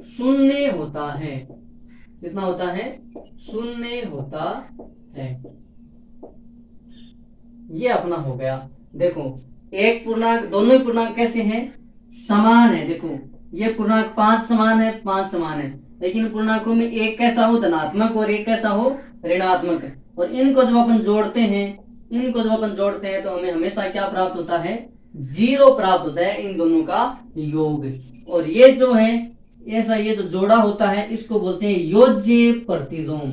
Speaker 1: शून्य होता है। कितना होता है? शून्य होता है। ये अपना हो गया। देखो एक पूर्णांक, दोनों ही पूर्णांक कैसे हैं? समान है। देखो ये पूर्णांक 5 समान है, 5 समान है, लेकिन पूर्णांकों में एक कैसा हो धनात्मक और एक कैसा हो ऋणात्मक। और इनको जब अपन जोड़ते हैं तो हमें हमेशा क्या प्राप्त होता है, 0 प्राप्त होता है, इन दोनों का योग। और ये जो है ऐसा ये जो जोड़ा होता है इसको बोलते हैं योज्य प्रतिलोम।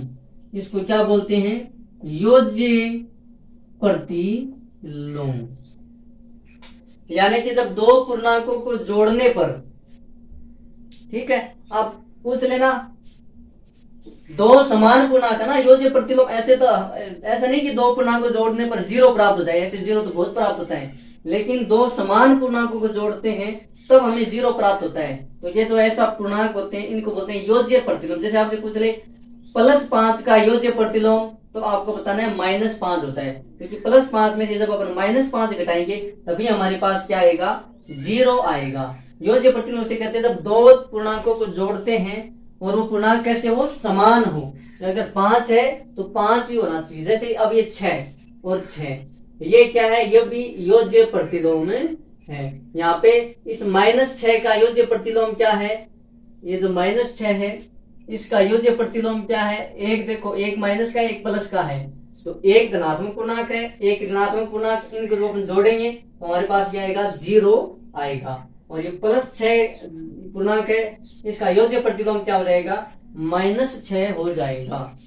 Speaker 1: इसको क्या बोलते हैं, योज्य प्रतिलोम। यानी कि जब दो पूर्णांकों को जोड़ने पर, ठीक है, आप पूछ लेना दो समान पूर्णांक है ना, योज्य प्रतिलोम। ऐसे तो ऐसा नहीं कि दो पूर्णांक को जोड़ने पर 0 प्राप्त हो जाए, ऐसे 0 तो बहुत प्राप्त होता है, लेकिन दो समान पूर्णांकों को जोड़ते हैं तब हमें 0 प्राप्त होता है। तो ये जो ऐसा पूर्णांक होते हैं इनको बोलते हैं योज्य प्रतिलोम। जैसे आपसे पूछ ले +5 का योज्य प्रतिलोम, तो आपको बताना है -5 होता है, क्योंकि +5 में से जब अपन -5 घटाएंगे तभी हमारे पास क्या आएगा, 0 आएगा। योज्य प्रतिलोम से कहते हैं जब दो पूर्णांकों को जोड़ते हैं और वो पूर्णांक कैसे हो, समान हो। तो अगर 5 है तो 5 ही होना चाहिए। जैसे अब ये 6 और 6, ये क्या है, ये भी योज्य प्रतिलोम है। यहाँ पे इस -6 का योज्य प्रतिलोम क्या है, ये जो -6 है इसका योज्य प्रतिलोम क्या है, एक देखो, एक माइनस का एक प्लस का है, तो एक धनात्मक पूर्णांक है एक ऋणात्मक पूर्णांक, इनको जब अपन जोड़ेंगे तो हमारे पास क्या आएगा, 0 आएगा। और ये +6 पूर्णांक है, इसका योज्य प्रतिलोम क्या हो जाएगा, -6 हो जाएगा।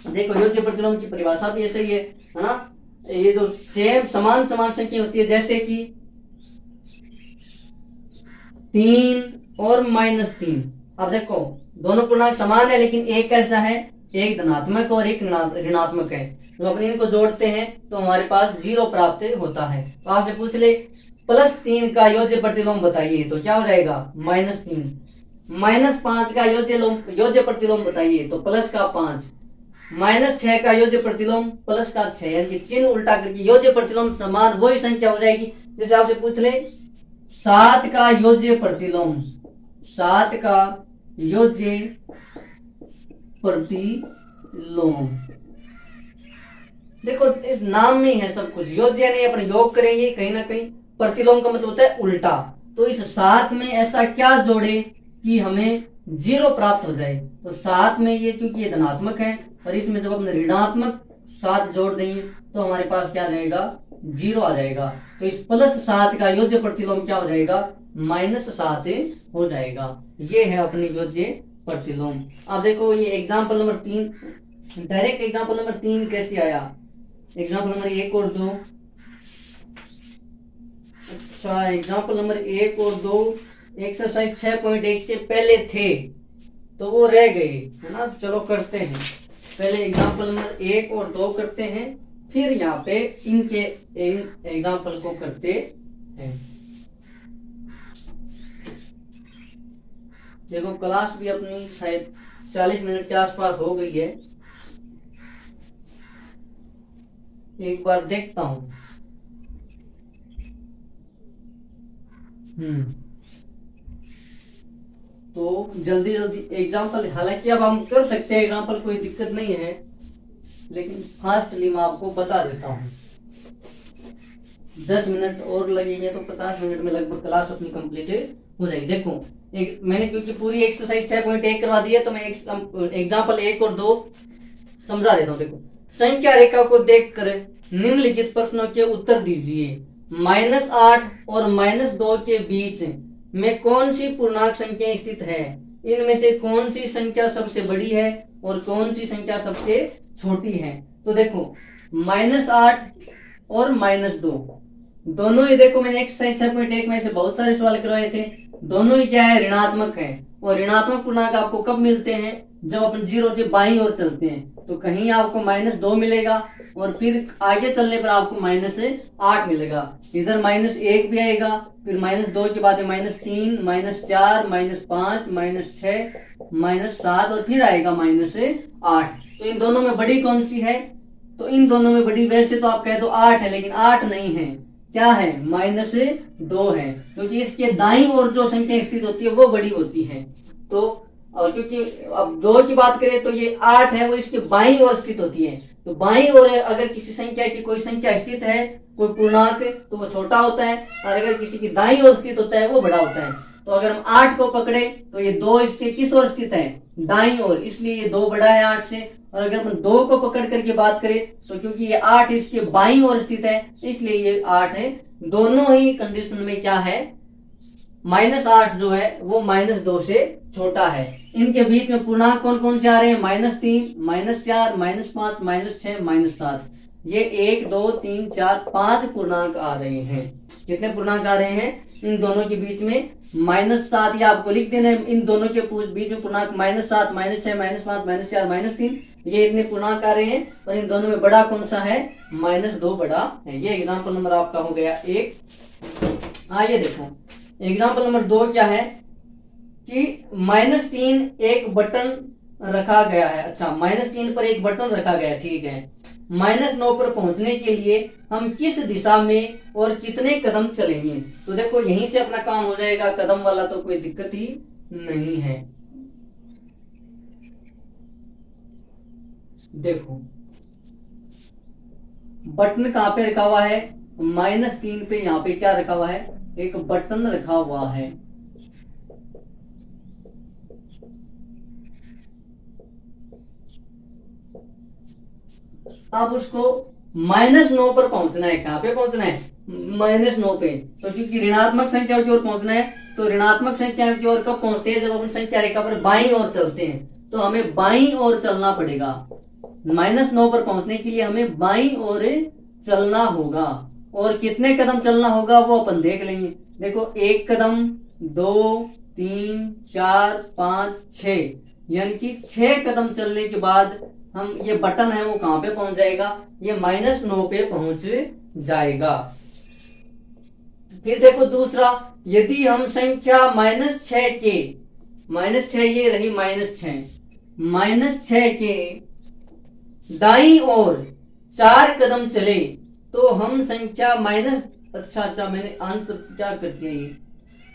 Speaker 1: देखो योज्य प्रतिलोम की परिभाषा भी ऐसे ही है ना। ये जो सेम समान संख्या होती है, जैसे कि 3 और -3, अब देखो दोनों पूर्णांक समान है लेकिन एक कैसा है, एक धनात्मक और एक ऋणात्मक है। तो अपन इनको जोड़ते हैं तो हमारे पास 0 प्राप्त होता है। तो आपसे पूछ ले +3 का योज्य प्रतिलोम बताइए, तो क्या हो जाएगा, -3। -5 का योज्य प्रतिलोम बताइए, तो +5। -6 का योज्य प्रतिलोम +6, यानी कि चिन्ह उल्टा करके योज्य प्रतिलोम समान वही संख्या हो जाएगी। जैसे आपसे पूछ ले 7 का योज्य प्रतिलोम, 7 का योज्य प्रतिलोम, देखो इस नाम में ही है सब कुछ, योज्य नहीं अपन योग करेंगे कहीं ना कहीं, प्रतिलोम का मतलब होता है उल्टा। तो इस 7 में ऐसा क्या जोड़े कि हमें 0 प्राप्त हो जाए। तो 7 में ये, क्योंकि ये धनात्मक है और इसमें जब अपने ऋणात्मक 7 जोड़ देंगे तो हमारे पास क्या जाएगा, 0 आ जाएगा। तो इस +7 का योज्य प्रतिलोम क्या हो जाएगा, -7 हो जाएगा। ये है अपनी योज्य प्रतिलोम। अब देखो ये example number 3, direct example number 3 कैसे आया, एग्जाम्पल नंबर 1 और 2। अच्छा, एग्जाम्पल नंबर 1 और 2 एक्सरसाइज 6.1 से पहले थे तो वो रह गए है ना। चलो करते हैं, पहले एग्जाम्पल नंबर 1 और 2 करते हैं, फिर यहाँ पे इनके एग्जाम्पल को करते हैं। देखो क्लास भी अपनी शायद 40 मिनट के आसपास हो गई है, एक बार देखता हूं। तो जल्दी एग्जाम्पल, हालांकि अब हम कर सकते हैं एग्जाम्पल, कोई दिक्कत नहीं है, लेकिन फास्टली मैं आपको बता देता हूं। 10 मिनट और लगेंगे तो 50 मिनट में लगभग क्लास अपनी कंप्लीट हो जाएगी। देखो मैंने क्योंकि पूरी एक्सरसाइज 6.1 करवा दी है तो मैं एग्जाम्पल 1 और 2 समझा देता हूँ। देखो, संख्या रेखा को देखकर निम्नलिखित प्रश्नों के उत्तर दीजिए। -8 और -2 के बीच में कौन सी पूर्णांक संख्या स्थित है, इनमें से कौन सी संख्या सबसे बड़ी है और कौन सी संख्या सबसे छोटी है। तो देखो -8 और -2 दोनों ही, देखो मैंने एक्सरसाइज 6.1 में से बहुत सारे सवाल करवाए थे, दोनों ही क्या है, ऋणात्मक है। और ऋणात्मक पूर्णांक आपको कब मिलते हैं, जब अपन 0 से बाईं ओर चलते हैं। तो कहीं आपको -2 मिलेगा और फिर आगे चलने पर आपको -8 मिलेगा। इधर -1 भी आएगा, फिर -2 के बाद -3, -4, -5, -6, -7 और फिर आएगा -8। तो इन दोनों में बड़ी कौन सी है, तो इन दोनों में बड़ी वैसे तो आप कह दो 8 है, लेकिन 8 नहीं है, क्या है, -2 है, क्योंकि इसके दाईं ओर जो संख्या स्थित होती है वो बड़ी होती है। तो और क्योंकि अब 2 की बात करें तो ये 8 है, वो इसके बाईं ओर स्थित होती है। तो बाईं ओर अगर किसी संख्या की कोई संख्या स्थित है, कोई पूर्णांक, तो वो छोटा होता है, और अगर किसी की दाईं ओर स्थित होता है वो बड़ा होता है। तो अगर हम 8 को पकड़े तो ये 2 इसके किस ओर स्थित है, दाईं ओर, इसलिए ये 2 बड़ा है 8 से। और अगर हम 2 को पकड़ करके बात करें तो क्योंकि ये 8 इसके बाईं ओर स्थित है इसलिए ये 8 है। दोनों ही कंडीशन में क्या है, -8 जो है वो -2 से छोटा है। इनके बीच में पूर्णांक कौन कौन से आ रहे हैं, -3, -4, -5, -6, -7। ये 1 2 3 4 5 पूर्णांक आ रहे हैं। कितने पूर्णांक आ रहे हैं, इन दोनों के बीच में -7, ये आपको लिख देना है। इन दोनों के बीच में पूर्णांक -7, -6, -5, -4, -3, ये इतने पूर्णांक आ रहे हैं। और इन दोनों में बड़ा कौन सा है, -2 बड़ा है। ये एग्जाम्पल नंबर आपका हो गया 1। आइए देखो एग्जाम्पल नंबर 2 क्या है कि -3 एक बटन रखा गया है। अच्छा, -3 पर एक बटन रखा गया है, ठीक है। -9 पर पहुंचने के लिए हम किस दिशा में और कितने कदम चलेंगे। तो देखो यहीं से अपना काम हो जाएगा, कदम वाला तो कोई दिक्कत ही नहीं है। देखो बटन कहाँ पे रखा हुआ है, -3 पे। यहाँ पे क्या रखा हुआ है, एक बटन रखा हुआ है। अब उसको -9 पर पहुंचना है। कहां पे पहुंचना है, -9 पे। तो क्योंकि ऋणात्मक संख्या की ओर पहुंचना है तो ऋणात्मक संख्या की ओर कब पहुंचते हैं, जब अपन संख्या रेखा पर बाईं ओर चलते हैं। तो हमें बाईं ओर चलना पड़ेगा। -9 पर पहुंचने के लिए हमें बाईं ओर चलना होगा। और कितने कदम चलना होगा वो अपन देख लेंगे। देखो 1 कदम, 2, 3, 4, 5, 6, यानी कि 6 कदम चलने के बाद हम ये बटन है वो कहां पे पहुंच जाएगा, ये -9 पे पहुंच जाएगा। फिर देखो दूसरा, यदि हम संख्या -6 के, -6 ये रही -6 के दाईं ओर 4 कदम चले तो हम संख्या अच्छा मैंने आंसर क्या कर दिया,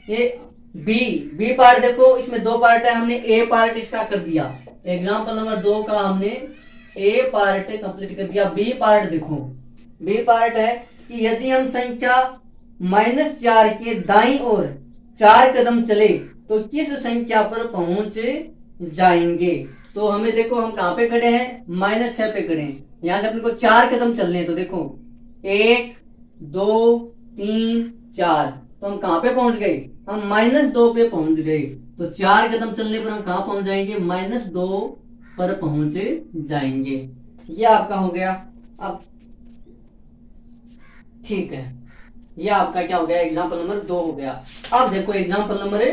Speaker 1: ये बी पार्ट। देखो इसमें 2 पार्ट है, हमने ए पार्ट इसका कर दिया। एग्जाम्पल नंबर 2 का हमने ए पार्ट कंप्लीट कर दिया। बी पार्ट देखो, बी पार्ट है कि यदि हम संख्या -4 के दाईं ओर 4 कदम चले तो किस संख्या पर पहुंच जाएंगे। तो हमें देखो हम कहां पे खड़े हैं, -6 पे खड़े हैं। यहां से अपने को 4 कदम चलने हैं। तो देखो 1 2 3 4, तो हम कहां पे पहुंच गए, हम -2 पे पहुंच गए। तो 4 कदम चलने पर हम कहां पहुंच जाएंगे, -2 पर पहुंच जाएंगे। ये आपका हो गया। अब ठीक है, ये आपका क्या हो गया, एग्जाम्पल नंबर 2 हो गया। अब देखो एग्जाम्पल नंबर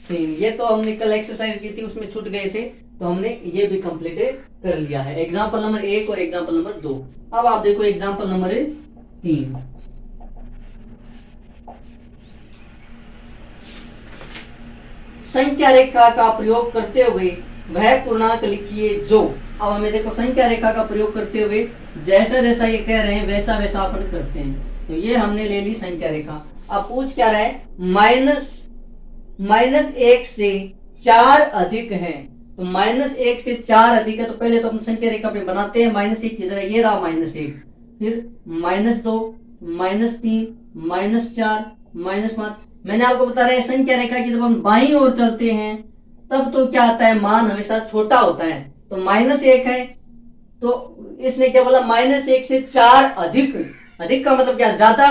Speaker 1: 3, ये तो हमने कल एक्सरसाइज की थी उसमें छूट गए थे, तो हमने ये भी कंप्लीट कर लिया है। एग्जाम्पल नंबर 1 और एग्जाम्पल नंबर 2। अब आप देखो एग्जाम्पल नंबर 3। संख्या रेखा का प्रयोग करते हुए वह पूर्णांक लिखिए जो। अब हमें देखो संख्या रेखा का प्रयोग करते हुए जैसा जैसा ये कह रहे हैं वैसा वैसा अपन करते हैं। तो ये हमने ले ली संख्या रेखा। अब पूछ क्या रहा है, -1 से 4 अधिक है। तो -1 से 4 अधिक है तो पहले तो अपन संख्या रेखा पे बनाते हैं। -1 किधर है, ये रहा -1, फिर -2, -3, -4, -5। मैंने आपको बता रहा है संख्या रेखा की जब हम बाईं ओर चलते हैं तब तो क्या आता है, मान हमेशा छोटा होता है। तो -1 है तो इसने क्या बोला, -1 से 4 अधिक। अधिक का मतलब क्या, ज्यादा,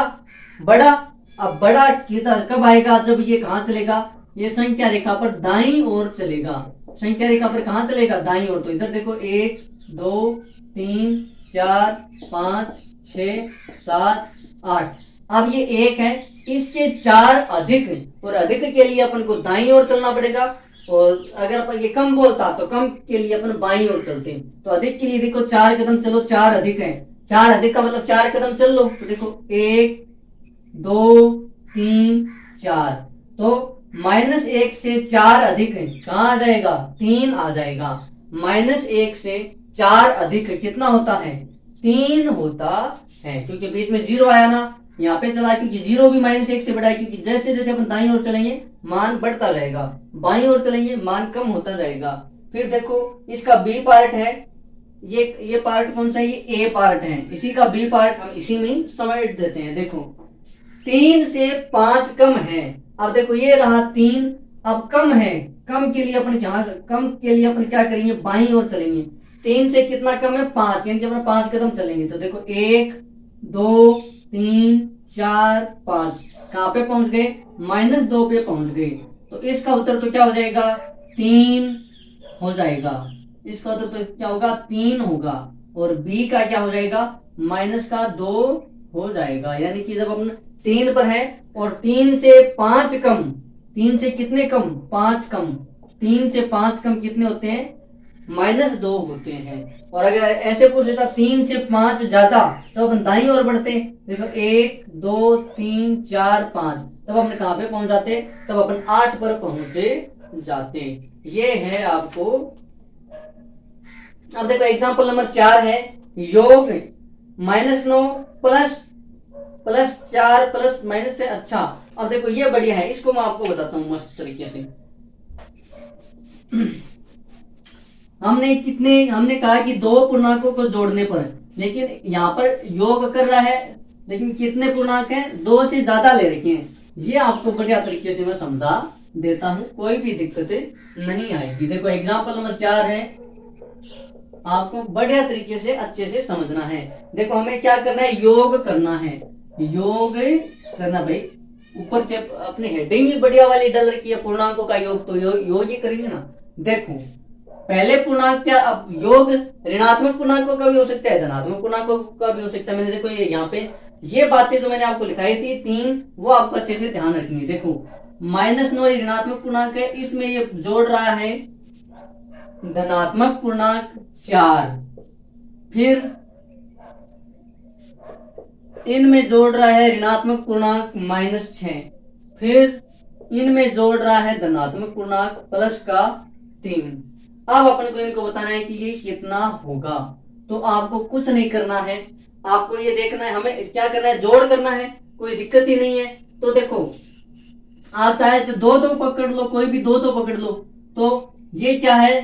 Speaker 1: बड़ा। अब बड़ा किधर कब आएगा, जब ये कहां चलेगा, ये संख्या रेखा पर दाईं ओर चलेगा। संख्या रेखा पर कहां चलेगा, दाईं ओर। तो इधर देखो 1 2 3 4 5 6 7 8। अब ये 1 है, इससे 4 अधिक है, और अधिक के लिए अपन को दाईं ओर चलना पड़ेगा। और अगर अपन ये कम बोलता तो कम के लिए अपन बाईं ओर चलते हैं। तो अधिक के लिए देखो 4 कदम चलो, 4 अधिक है। 4 अधिक का मतलब 4 कदम चल लो। तो देखो 1 2 3 4। तो -1 से 4 अधिक है, कहां आ जाएगा, 3 आ जाएगा। -1 से 4 अधिक कितना होता है, 3 होता है। क्योंकि बीच में 0 आया ना, यहाँ पे चला क्योंकि 0 भी -1 से बड़ा है। क्योंकि जैसे जैसे अपन दाईं ओर चलेंगे मान बढ़ता रहेगा, बाईं ओर चलेंगे मान कम होता जाएगा। फिर देखो इसका बी पार्ट है, ये पार्ट कौन सा है, ये ए पार्ट है। इसी का बी पार्ट हम इसी में समेट देते हैं। देखो 3 से 5 कम है। अब देखो ये रहा 3 अब कम है, कम के लिए अपन क्या करेंगे, बाईं ओर चलेंगे। 3 से कितना कम है, 5, यानी कि अपन 5 कदम चलेंगे। तो देखो 1 2 3 4 5, कहां पे पहुंच गए, -2 पे पहुंच गए। तो इसका उत्तर तो क्या हो जाएगा, 3 हो जाएगा। इसका उत्तर तो क्या होगा, 3 होगा। और बी का क्या हो जाएगा, -2 हो जाएगा। यानी कि जब अपन 3 पर है और 3 से 5 कम, 3 से कितने कम, 5 कम, 3 से 5 कम कितने होते हैं, -2 होते हैं। और अगर ऐसे पूछ लेता 3 से 5 ज्यादा, तो अपन दाईं ओर बढ़ते। देखो 1 2 3 4 5, तब अपन कहां पे पहुंच जाते, तब अपन 8 पर पहुंचे जाते। ये है आपको। अब देखो एग्जांपल नंबर 4 है, योग -9 प्लस 4 प्लस माइनस से। अच्छा, अब देखो ये बढ़िया है, इसको मैं आपको बताता हूँ मस्त तरीके से। हमने कहा कि 2 पूर्णांकों को जोड़ने पर, लेकिन यहाँ पर योग कर रहा है, लेकिन कितने पूर्णांक हैं, 2 से ज्यादा ले रखे हैं। ये आपको बढ़िया तरीके से मैं समझा देता हूँ, कोई भी दिक्कतें नहीं आएगी। देखो एग्जाम्पल नंबर 4 है, आपको बढ़िया तरीके से अच्छे से समझना है। देखो हमें क्या करना है, योग करना है, योग करना भाई। ऊपर जब अपनी हेडिंग ही बढ़िया वाली डल रखी है, पूर्णांकों का योग, तो योग ही करेंगे ना। देखो पहले पूर्णांक क्या, अब योग ऋणात्मक पूर्णांकों का भी हो सकता है, धनात्मक पूर्णांकों का भी हो सकता है। मैंने देखो ये यहाँ पे ये बातें जो मैंने आपको लिखाई थी 3, वो आपको अच्छे से ध्यान रखनी है। देखो -9 ऋणात्मक पूर्णांक है, इसमें ये जोड़ रहा है धनात्मक पूर्णांक 4, फिर इनमें जोड़ रहा है ऋणात्मक पूर्णांक -6, फिर इनमें जोड़ रहा है धनात्मक पूर्णांक +3। अब अपन को इनको बताना है कि ये कितना होगा। तो आपको कुछ नहीं करना है, आपको ये देखना है, हमें क्या करना है, जोड़ करना है, कोई दिक्कत ही नहीं है। तो देखो आप चाहे तो 2 पकड़ लो, कोई भी 2 पकड़ लो। तो ये क्या है,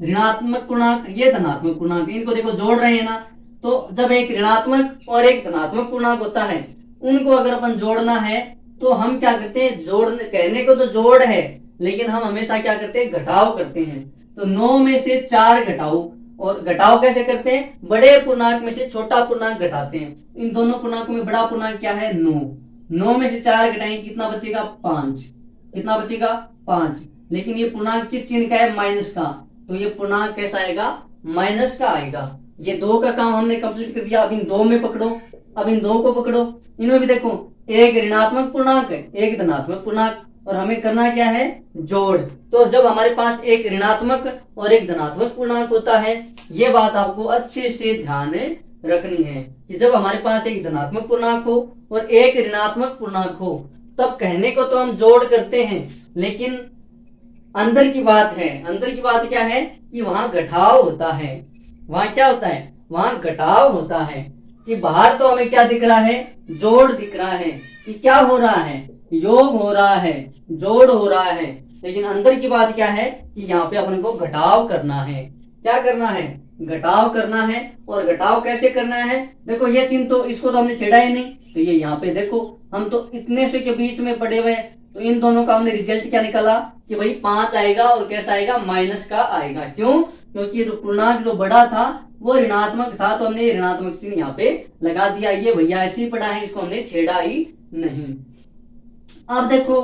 Speaker 1: ऋणात्मक पूर्णांक, ये धनात्मक पूर्णांक, इनको देखो जोड़ रहे हैं ना। तो जब एक ऋणात्मक और एक धनात्मक पूर्णांक होता है, उनको अगर अपन जोड़ना है तो हम क्या करते हैं, जोड़ने, कहने को तो जोड़ है, लेकिन हम हमेशा क्या करते हैं, घटाव करते हैं। तो 9 में से 4 घटाओ, और घटाव कैसे करते हैं, बड़े पूर्णांक में से छोटा पूर्णांक घटाते हैं। इन दोनों पूर्णांकों में बड़ा पूर्णांक क्या है, 9। 9 में से 4 घटाएंगे, कितना बचेगा, 5। कितना बचेगा, 5। लेकिन ये पूर्णांक किस चिन्ह का है, माइनस का। तो ये पूर्णांक कैसा आएगा, माइनस का आएगा। ये 2 का काम हमने कंप्लीट कर दिया। अब इन 2 में पकड़ो, अब इन 2 को पकड़ो। इनमें भी देखो एक ऋणात्मक पूर्णांक है, एक धनात्मक पूर्णांक, और हमें करना क्या है, जोड़। तो जब हमारे पास एक ऋणात्मक और एक धनात्मक पूर्णांक होता है, ये बात आपको अच्छे से ध्यान रखनी है कि जब हमारे पास एक धनात्मक पूर्णांक हो और एक ऋणात्मक पूर्णांक हो, तब कहने को तो हम जोड़ करते हैं, लेकिन अंदर की बात है, अंदर की बात क्या है कि वहां घटाव होता है। वहां क्या होता है, वहां घटाव होता है। कि बाहर तो हमें क्या दिख रहा है, जोड़ दिख रहा है, कि क्या हो रहा है, योग हो रहा है, जोड़ हो रहा है। लेकिन अंदर की बात क्या है कि यहाँ पे अपन को घटाव करना है। क्या करना है, घटाव करना है। और घटाव कैसे करना है, देखो ये चिन्ह तो इसको तो हमने छेड़ा ही नहीं। तो ये यहाँ पे देखो, हम तो इतने से के बीच में पड़े हुए हैं। तो इन दोनों का हमने रिजल्ट क्या निकाला कि भाई 5 आएगा, और कैसा आएगा, माइनस का आएगा। क्यों, क्योंकि पूर्णांक जो बड़ा था वो ऋणात्मक था, तो हमने ऋणात्मक चिन्ह यहाँ पे लगा दिया। ये भैया ऐसे ही पड़ा है, इसको हमने छेड़ा ही नहीं। अब देखो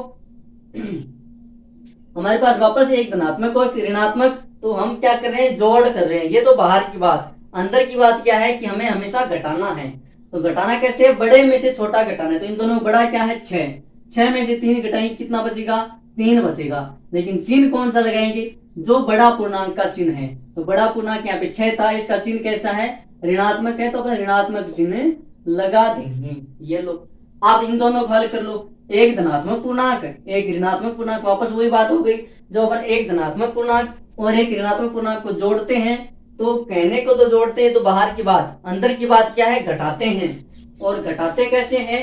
Speaker 1: हमारे पास वापस एक धनात्मक और एक ऋणात्मक, तो हम क्या कर रहे हैं, जोड़ कर रहे हैं। ये तो बाहर की बात। अंदर की बात क्या है कि हमें हमेशा घटाना है। तो घटाना कैसे है, बड़े में से छोटा घटाना है। तो इन दोनों में बड़ा क्या है, 6। 6 में से 3 घटाएंगे, कितना बचेगा, 3 बचेगा। लेकिन चिन्ह कौन सा लगाएंगे, जो बड़ा पूर्णांक का चिन्ह है। तो बड़ा पूर्णांक यहाँ पे 6 था, इसका चिन्ह कैसा है, ऋणात्मक है, तो अपन ऋणात्मक चिन्ह लगा देंगे। ये लो, आप इन दोनों को हल कर लो। एक धनात्मक पूर्णांक, एक ऋणात्मक पूर्णांक, वापस वही बात हो गई। जब अपन एक धनात्मक पूर्णांक और एक ऋणात्मक पूर्णांक को जोड़ते हैं, तो कहने को तो जोड़ते हैं, तो बाहर की बात, अंदर की बात क्या है, घटाते हैं। और घटाते कैसे हैं,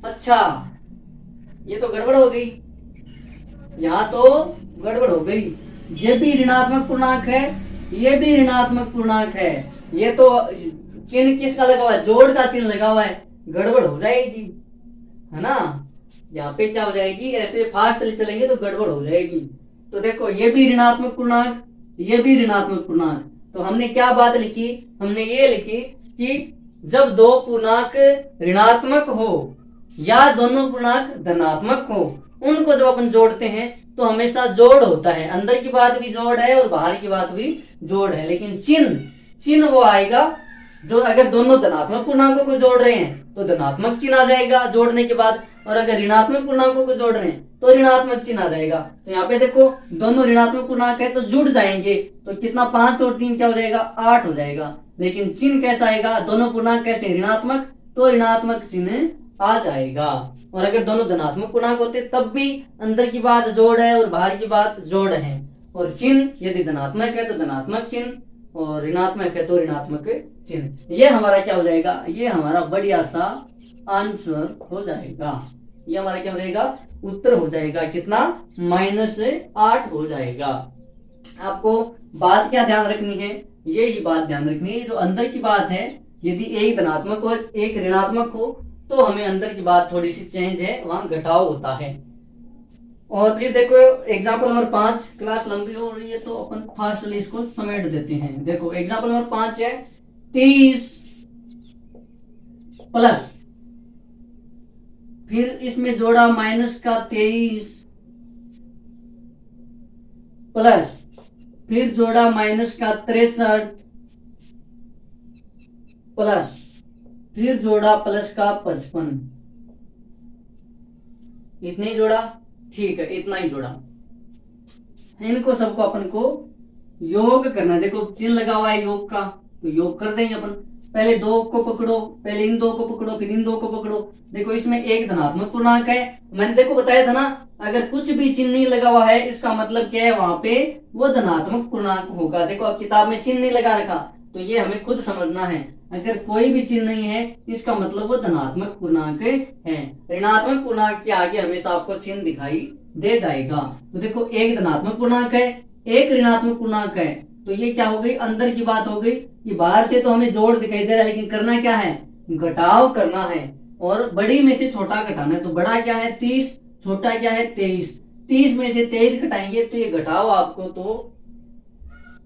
Speaker 1: अच्छा ये तो गड़बड़ हो गई, यहाँ तो गड़बड़ हो गई। ये भी ऋणात्मक पूर्णांक है, ये भी ऋणात्मक पूर्णांक है। ये तो चिन्ह किसका लगा हुआ है, जोड़ का चिन्ह लगा हुआ है, गड़बड़ हो जाएगी, है ना। यहाँ पे क्या हो जाएगी, ऐसे फास्ट चलेंगे तो गड़बड़ हो जाएगी। तो देखो ये भी ऋणात्मक पूर्णांक, ये भी ऋणात्मक पूर्णांक। तो हमने क्या बात लिखी, हमने ये लिखी कि जब दो पूर्णांक ऋणात्मक हो या दोनों पूर्णांक धनात्मक हो, उनको जब अपन जोड़ते हैं तो हमेशा जोड़ होता है, अंदर की बात भी जोड़ है और बाहर की बात भी जोड़ है, लेकिन चिन्ह चिन्ह वो आएगा जो अगर दोनों धनात्मक पूर्णांकों को जोड़ रहे हैं तो धनात्मक चिन्ह आ जाएगा जोड़ने के बाद, और अगर ऋणात्मक पूर्णांकों को जोड़ रहे हैं तो ऋणात्मक चिन्ह आ जाएगा। तो यहाँ पे देखो दोनों ऋणात्मक पूर्णांक है तो जुड़ जाएंगे, तो कितना 5 और 3 क्या हो जाएगा, 8 हो जाएगा। लेकिन चिन्ह कैसा आएगा, दोनों पूर्णांक कैसे ऋणात्मक, तो ऋणात्मक चिन्ह आ जाएगा। और अगर दोनों धनात्मक पूर्णांक होते तब भी अंदर की बात जोड़ है और बाहर की बात जोड़ है, और चिन्ह यदि धनात्मक है तो धनात्मक चिन्ह और ऋणात्मक है तो ऋणात्मक चिन्ह। ये हमारा क्या हो जाएगा, ये हमारा बढ़िया सा आंसर हो जाएगा। ये हमारा क्या हो जाएगा, उत्तर हो जाएगा कितना, -8 हो जाएगा। आपको बात क्या ध्यान रखनी है, ये ही बात ध्यान रखनी है, जो अंदर की बात है यदि एक धनात्मक हो एक ऋणात्मक हो तो हमें अंदर की बात थोड़ी सी चेंज है, वहां घटाव होता है। और फिर देखो एग्जाम्पल नंबर 5, क्लास लंबी हो रही है तो अपन फास्टली इसको समेट देते हैं। देखो एग्जाम्पल नंबर 5 है 30 प्लस, फिर इसमें जोड़ा माइनस का 23 प्लस, फिर जोड़ा माइनस का 63 प्लस, फिर जोड़ा प्लस का 55। इतने ही जोड़ा, ठीक है इतना ही जोड़ा। इनको सबको अपन को योग करना है। देखो चिन्ह लगा हुआ है योग का, तो योग कर देंगे अपन। पहले दो को पकड़ो, पहले इन दो को पकड़ो, फिर इन दो को पकड़ो। देखो इसमें एक धनात्मक पूर्णांक है, मैंने देखो बताया था ना, अगर कुछ भी चिन्ह नहीं लगा हुआ है इसका मतलब क्या है, वहां पे वो धनात्मक पूर्णांक होगा। देखो अब किताब में चिन्ह नहीं लगा रखा तो ये हमें खुद समझना है, अगर कोई भी चिन्ह नहीं है इसका मतलब वो धनात्मक पूर्णांक है। ऋणात्मक पूर्णांक के आगे हमेशा आपको चिन्ह दिखाई दे जाएगा। तो देखो एक धनात्मक पूर्णांक है, एक ऋणात्मक पूर्णांक है, तो ये क्या हो गई, अंदर की बात हो गई कि बाहर से तो हमें जोड़ दिखाई दे रहा है, लेकिन करना क्या है, घटाव करना है, और बड़ी में से छोटा घटाना है। तो बड़ा क्या है 30, छोटा क्या है 23। 30 में से 23 घटाएंगे तो ये घटाव आपको, तो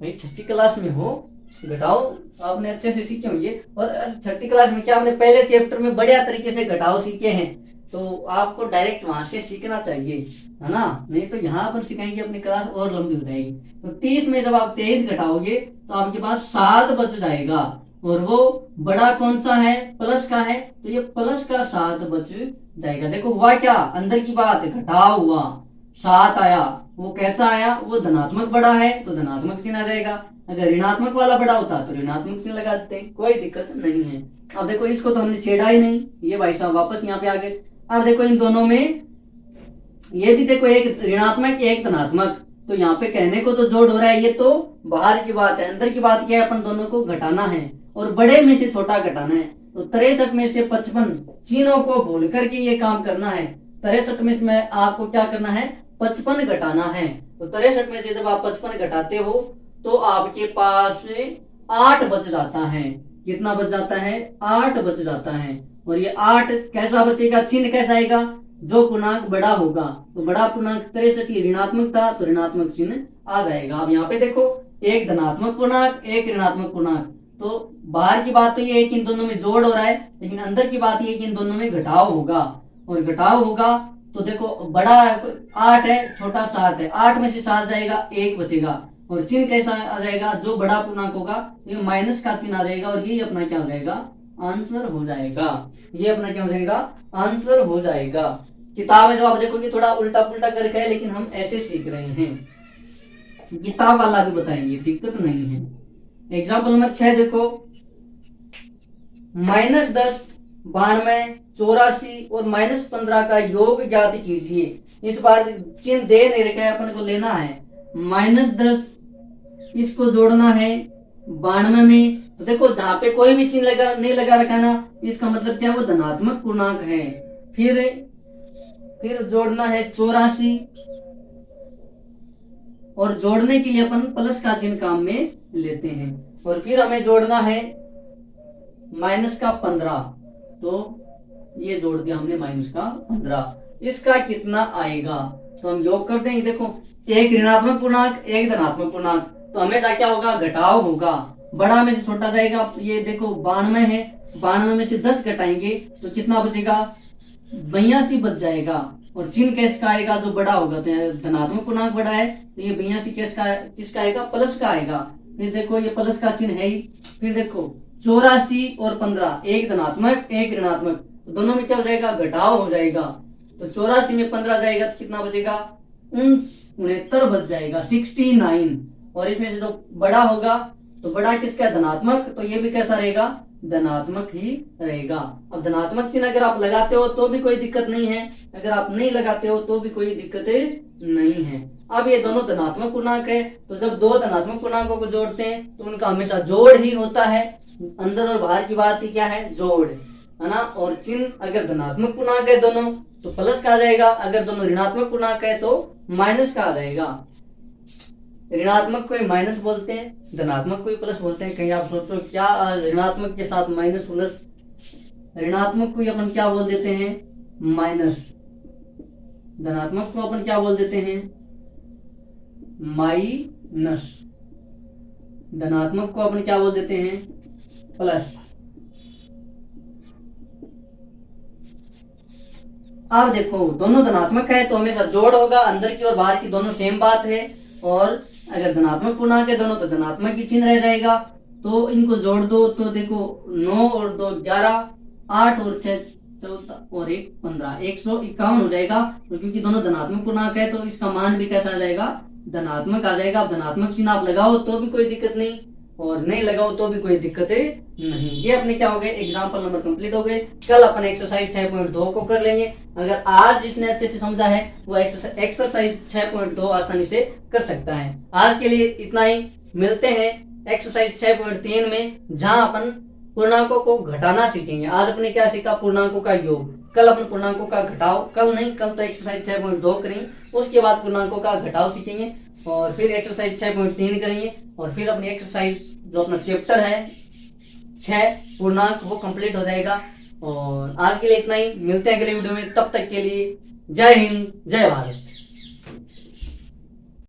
Speaker 1: भाई 6ठी क्लास में हो, घटाओ आपने अच्छे से सीखे होंगे। और 6ठी क्लास में क्या आपने पहले चैप्टर में बढ़िया तरीके से घटाओ सीखे हैं, तो आपको डायरेक्ट वहां से सीखना चाहिए, है ना, नहीं तो यहाँ पर सिखाएंगे अपनी क्लास और लंबी हो जाएगी। तो 30 में जब आप 23 घटाओगे तो आपके पास 7 बच जाएगा, और वो बड़ा कौन सा है, प्लस का है, तो ये प्लस का 7 बच जाएगा। देखो हुआ क्या, अंदर की बात घटाव हुआ, 7 आया, वो कैसा आया, वो धनात्मक बड़ा है तो धनात्मक चिन्ह आ जाएगा, अगर ऋणात्मक वाला बड़ा होता तो ऋणात्मक चिन्ह लगा देते, कोई दिक्कत नहीं है। अब देखो इसको तो हमने छेड़ा ही नहीं, ये भाई साहब वापस यहाँ पे आ गए। अब देखो इन दोनों में ये भी देखो एक ऋणात्मक एक धनात्मक, तो यहाँ पे कहने को तो जोड़ हो रहा है, ये तो बाहर की बात है, अंदर की बात क्या है, अपन दोनों को घटाना है और बड़े में से छोटा घटाना है। तो 63 में से 55, चिन्हों को भूल करके ये काम करना है। 63 में से आपको क्या करना है, 55 घटाना है। तो 63 में से जब आप 55 घटाते हो तो आपके पास 8 बच जाता है। कितना बच जाता है, 8 बच जाता है। और ये 8 कैसा बचेगा, चिन्ह कैसा आएगा, जो पूर्णांक बड़ा होगा, तो बड़ा पूर्णांक 63 ये ऋणात्मक था तो ऋणात्मक चिन्ह आ जाएगा। अब यहाँ पे देखो एक धनात्मक पूर्णांक एक ऋणात्मक पूर्णांक, तो बाहर की बात तो ये है कि इन दोनों में जोड़ हो रहा है, लेकिन अंदर की बात ये है कि इन दोनों में घटाव होगा, और घटाव होगा तो देखो बड़ा 8 है, छोटा 7 है, 8 में से 7 जाएगा, 1 बचेगा, और चिन्ह कैसा आ जाएगा, जो बड़ा पूर्णांक होगा ये माइनस का चिन्ह आ जाएगा, और ये अपना क्या हो जाएगा, आंसर हो जाएगा। ये अपना क्या हो जाएगा, आंसर हो जाएगा। किताब में जब आप देखोगे थोड़ा उल्टा पुल्टा करके है, लेकिन हम ऐसे सीख रहे हैं, किताब वाला भी बताएंगे, दिक्कत नहीं है। एग्जाम्पल नंबर 6 देखो, -10, 92, 84 और -15 का योग ज्ञात कीजिए। इस बार चिन्ह दे नहीं रखा है, अपन को लेना है -10, इसको जोड़ना है 92 में, तो देखो जहां पे कोई भी चिन्ह लगा नहीं लगा रखा ना, इसका मतलब क्या, वो धनात्मक पूर्णांक है। फिर जोड़ना है 84, और जोड़ने के लिए अपन प्लस का चिन्ह काम में लेते हैं, और फिर हमें जोड़ना है -15, तो ये जोड़ दिया हमने -15। इसका कितना आएगा। तो हम योग करते हैं, देखो एक ऋणात्मक पूर्णांक एक धनात्मक पूर्णांक, तो हमेशा क्या होगा, घटाव होगा, बड़ा में से छोटा जाएगा। ये देखो 92 है, 92 में से 10 घटाएंगे तो कितना बचेगा, 82 बच जाएगा। और चिन्ह किसका आएगा, जो बड़ा होगा, तो धनात्मक पूर्णांक बड़ा है तो ये 82 किसका आएगा, प्लस का आएगा। फिर देखो ये प्लस का चिन्ह है ही। फिर देखो 84 और 15, एक धनात्मक एक ऋणात्मक, तो दोनों में क्या हो जाएगा, घटाव हो जाएगा। तो 84 में 15 जाएगा तो कितना बचेगा, 69 बच जाएगा, 69। और इसमें से जो बड़ा होगा, तो बड़ा किसका, धनात्मक, तो ये भी कैसा रहेगा, धनात्मक ही रहेगा। अब धनात्मक चिन्ह अगर आप लगाते हो तो भी कोई दिक्कत नहीं है, अगर आप नहीं लगाते हो तो भी कोई दिक्कत नहीं है। अब ये दोनों धनात्मक पूर्णांक है, तो जब दो धनात्मक पूर्णांकों को जोड़ते हैं तो उनका हमेशा जोड़ ही होता है। अंदर और बाहर की बात ही क्या है, जोड़ है ना। और चिन्ह अगर धनात्मक पूर्णांक है दोनों तो प्लस का आ जाएगा, अगर दोनों ऋणात्मक पूर्णांक है तो माइनस का आ जाएगा। ऋणात्मक को माइनस बोलते हैं, धनात्मक को प्लस बोलते हैं। कहीं आप सोचो क्या ऋणात्मक के साथ माइनस प्लस, ऋणात्मक को अपन क्या बोल देते हैं, माइनस, धनात्मक को अपन क्या बोल देते हैं, माइनस, धनात्मक को अपन क्या बोल देते हैं, प्लस। अब देखो दोनों धनात्मक है तो हमेशा जोड़ होगा, अंदर की और बाहर की दोनों सेम बात है। और अगर धनात्मक पूर्णांक है दोनों तो धनात्मक ही चिन्ह रह जाएगा। तो इनको जोड़ दो तो देखो 9 और 2 11, 8 और 6 14 और 1 15, 151 हो जाएगा। तो क्योंकि दोनों धनात्मक पूर्णांक है तो इसका मान भी कैसा आ जाएगा, धनात्मक आ जाएगा। अब धनात्मक चिन्ह आप लगाओ तो भी कोई दिक्कत नहीं, और नहीं लगाओ तो भी कोई दिक्कत नहीं। ये अपने क्या हो गए, एग्जाम्पल नंबर कंप्लीट हो गए। कल अपन एक्सरसाइज 6.2 को कर लेंगे। अगर आज जिसने अच्छे से समझा है वो एक्सरसाइज 6.2 आसानी से कर सकता है। आज के लिए इतना ही, मिलते हैं एक्सरसाइज 6.3 में, जहां अपन पूर्णांकों को घटाना सीखेंगे। आज अपने क्या सीखा, पूर्णांकों का योग। कल अपन पूर्णांकों का घटाव, कल नहीं, कल तो एक्सरसाइज 6.2 करेंगे, उसके बाद पूर्णांकों का घटाव सीखेंगे, और फिर एक्सरसाइज 6.3 करेंगे, और फिर अपनी एक्सरसाइज जो अपना चैप्टर है 6 पूर्णांक वो कंप्लीट हो जाएगा। और आज के लिए इतना ही, मिलते हैं अगले वीडियो में, तब तक के लिए जय हिंद जय भारत।